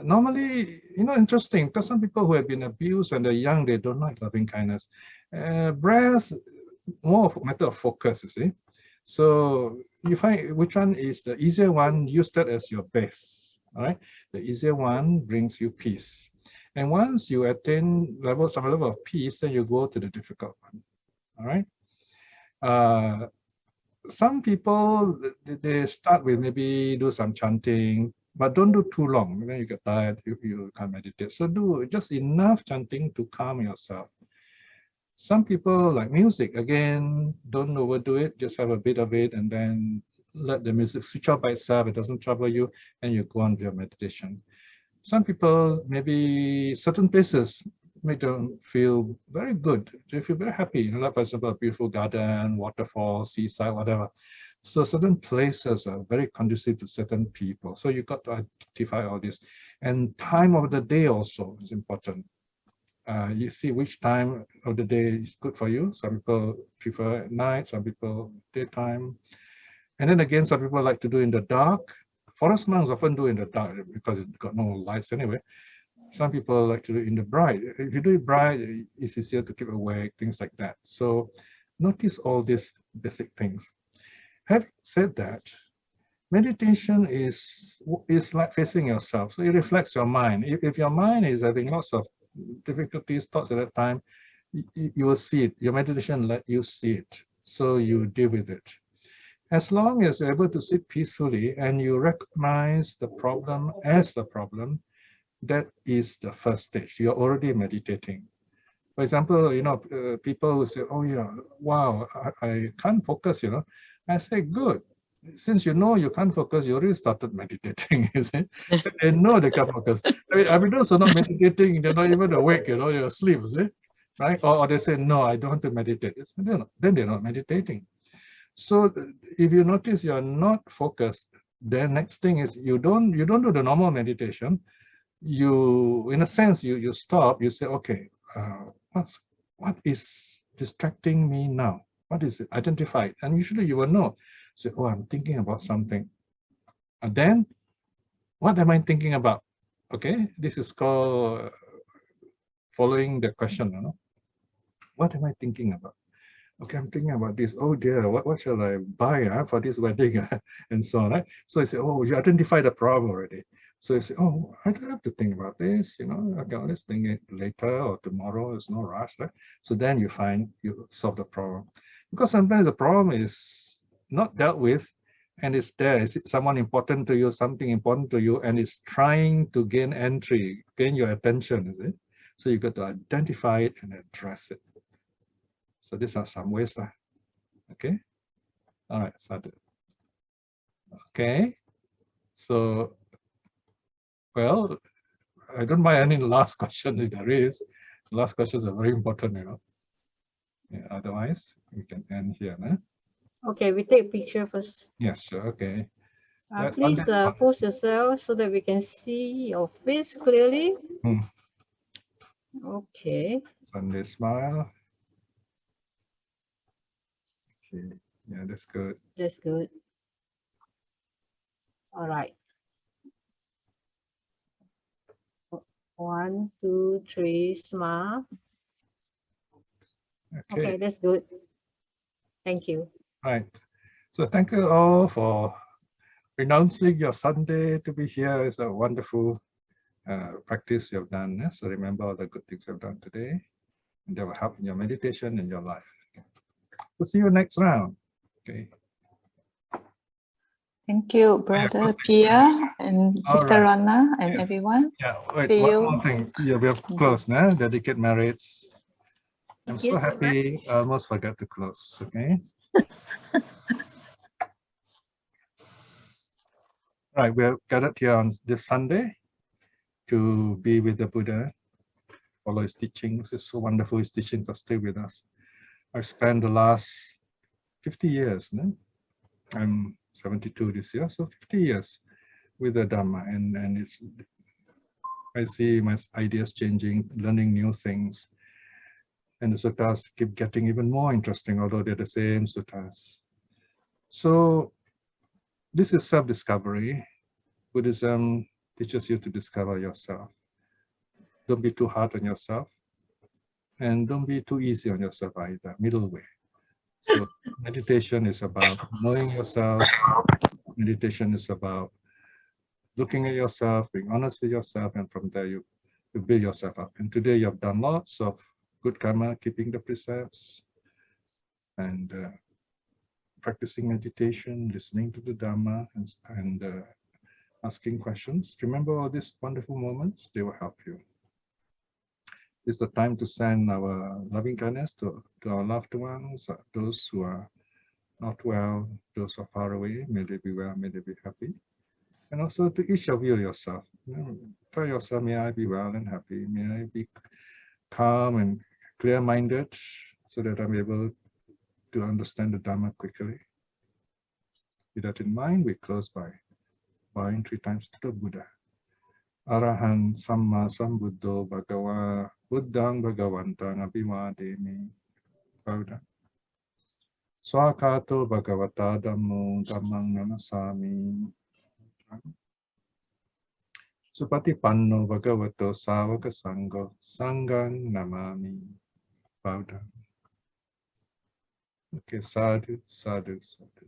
Normally, interesting, because some people who have been abused when they're young, they don't like loving kindness. Breath, more of a matter of focus, you see. So you find which one is the easier one, use that as your base. All right. The easier one brings you peace. And once you attain some level of peace, then you go to the difficult one. All right. Some people, they start with maybe do some chanting, but don't do too long. Then you get tired, you can't meditate. So do just enough chanting to calm yourself. Some people like music, again, don't overdo it, just have a bit of it and then let the music switch off by itself, it doesn't trouble you, and you go on with your meditation. Some people, maybe certain places make them feel very good. They feel very happy. You know, like for example, a beautiful garden, waterfall, seaside, whatever. So certain places are very conducive to certain people. So you got to identify all this. And time of the day also is important. You see which time of the day is good for you. Some people prefer at night, some people daytime. And then again, some people like to do in the dark. Forest monks often do in the dark because it's got no lights anyway. Some people like to do it in the bright. If you do it bright, it's easier to keep awake, things like that. So notice all these basic things. Having said that, meditation is like facing yourself. So it reflects your mind. If your mind is having lots of difficulties, thoughts at that time, you will see it. Your meditation let you see it. So you deal with it. As long as you're able to sit peacefully and you recognize the problem as the problem, that is the first stage. You're already meditating. For example, you know, people who say, oh yeah, wow, I can't focus, you know. I say, good. Since you know you can't focus, you already started meditating, you see. They know they can't focus. I mean, those who are not meditating, they're not even awake, you know, you're asleep, see? Right? Or they say, no, I don't want to meditate. Then they're not meditating. So if you notice you're not focused, then next thing is you don't do the normal meditation. You, in a sense, you stop, you say, okay, what is distracting me now? What is it? Identify it. And usually you will know. Say, oh, I'm thinking about something. And then, what am I thinking about? Okay, this is called following the question, you know? What am I thinking about? Okay, I'm thinking about this. Oh dear, what shall I buy for this wedding? And so on, right? So I say, oh, you identify the problem already. So you say, oh, I don't have to think about this, you know, I can always think it later or tomorrow, there's no rush, right? So then you solve the problem. Because sometimes the problem is not dealt with and it's there. Is it someone important to you, something important to you, and it's trying to gain your attention, is it? So you got to identify it and address it. So these are some ways. Okay. All right, sadhu. Okay. So, well, I don't mind any last question if there is. Last questions are very important, you know. Yeah, otherwise, we can end here. Nah? Okay, we take picture first. Yes, sure. Okay. Please pose yourself so that we can see your face clearly. Okay. Sunday smile. Okay. Yeah, that's good. That's good. All right. 1, 2, 3, smile. Okay, that's good. Thank you. Right. So thank you all for renouncing your Sunday to be here. It's a wonderful practice you've done. So remember all the good things you've done today, and that will help in your meditation and your life. So see you next round. Okay. Thank you, Brother Piya and Sister Ratna and everyone. Yeah, wait, See one you. more thing. Yeah, we have closed now. Dedicate merits. I'm so happy. I almost forgot to close. Okay. Right, we're gathered here on this Sunday to be with the Buddha, follow his teachings. It's so wonderful. His teachings are still with us. I've spent the last 50 years. No? I'm 72 this year, so 50 years with the Dhamma, and it's. I see my ideas changing, learning new things, and the suttas keep getting even more interesting, although they're the same suttas. So this is self-discovery. Buddhism teaches you to discover yourself. Don't be too hard on yourself, and don't be too easy on yourself either. Middle way. So meditation is about knowing yourself. Meditation is about looking at yourself, being honest with yourself, and from there you build yourself up. And today you have done lots of good karma, keeping the precepts, and practicing meditation, listening to the Dhamma, and asking questions. Remember all these wonderful moments, they will help you. It's the time to send our loving kindness to our loved ones, those who are not well, those who are far away, may they be well, may they be happy. And also to each of you yourself. Tell yourself, may I be well and happy, may I be calm and clear-minded, so that I'm able to understand the Dhamma quickly. With that in mind, we close by bowing 3 times to the Buddha. Arahant Samma Sambuddho Bhagava Buddhang Bhagavantang Abhivademi. Buddha. Swakato Bhagavata Dhammo Dhammang Namasami. Supatipanno Bhagavato Savaka Sangho Sanghang Namami. Buddha. Okay, sadhu, sadhu, sadhu.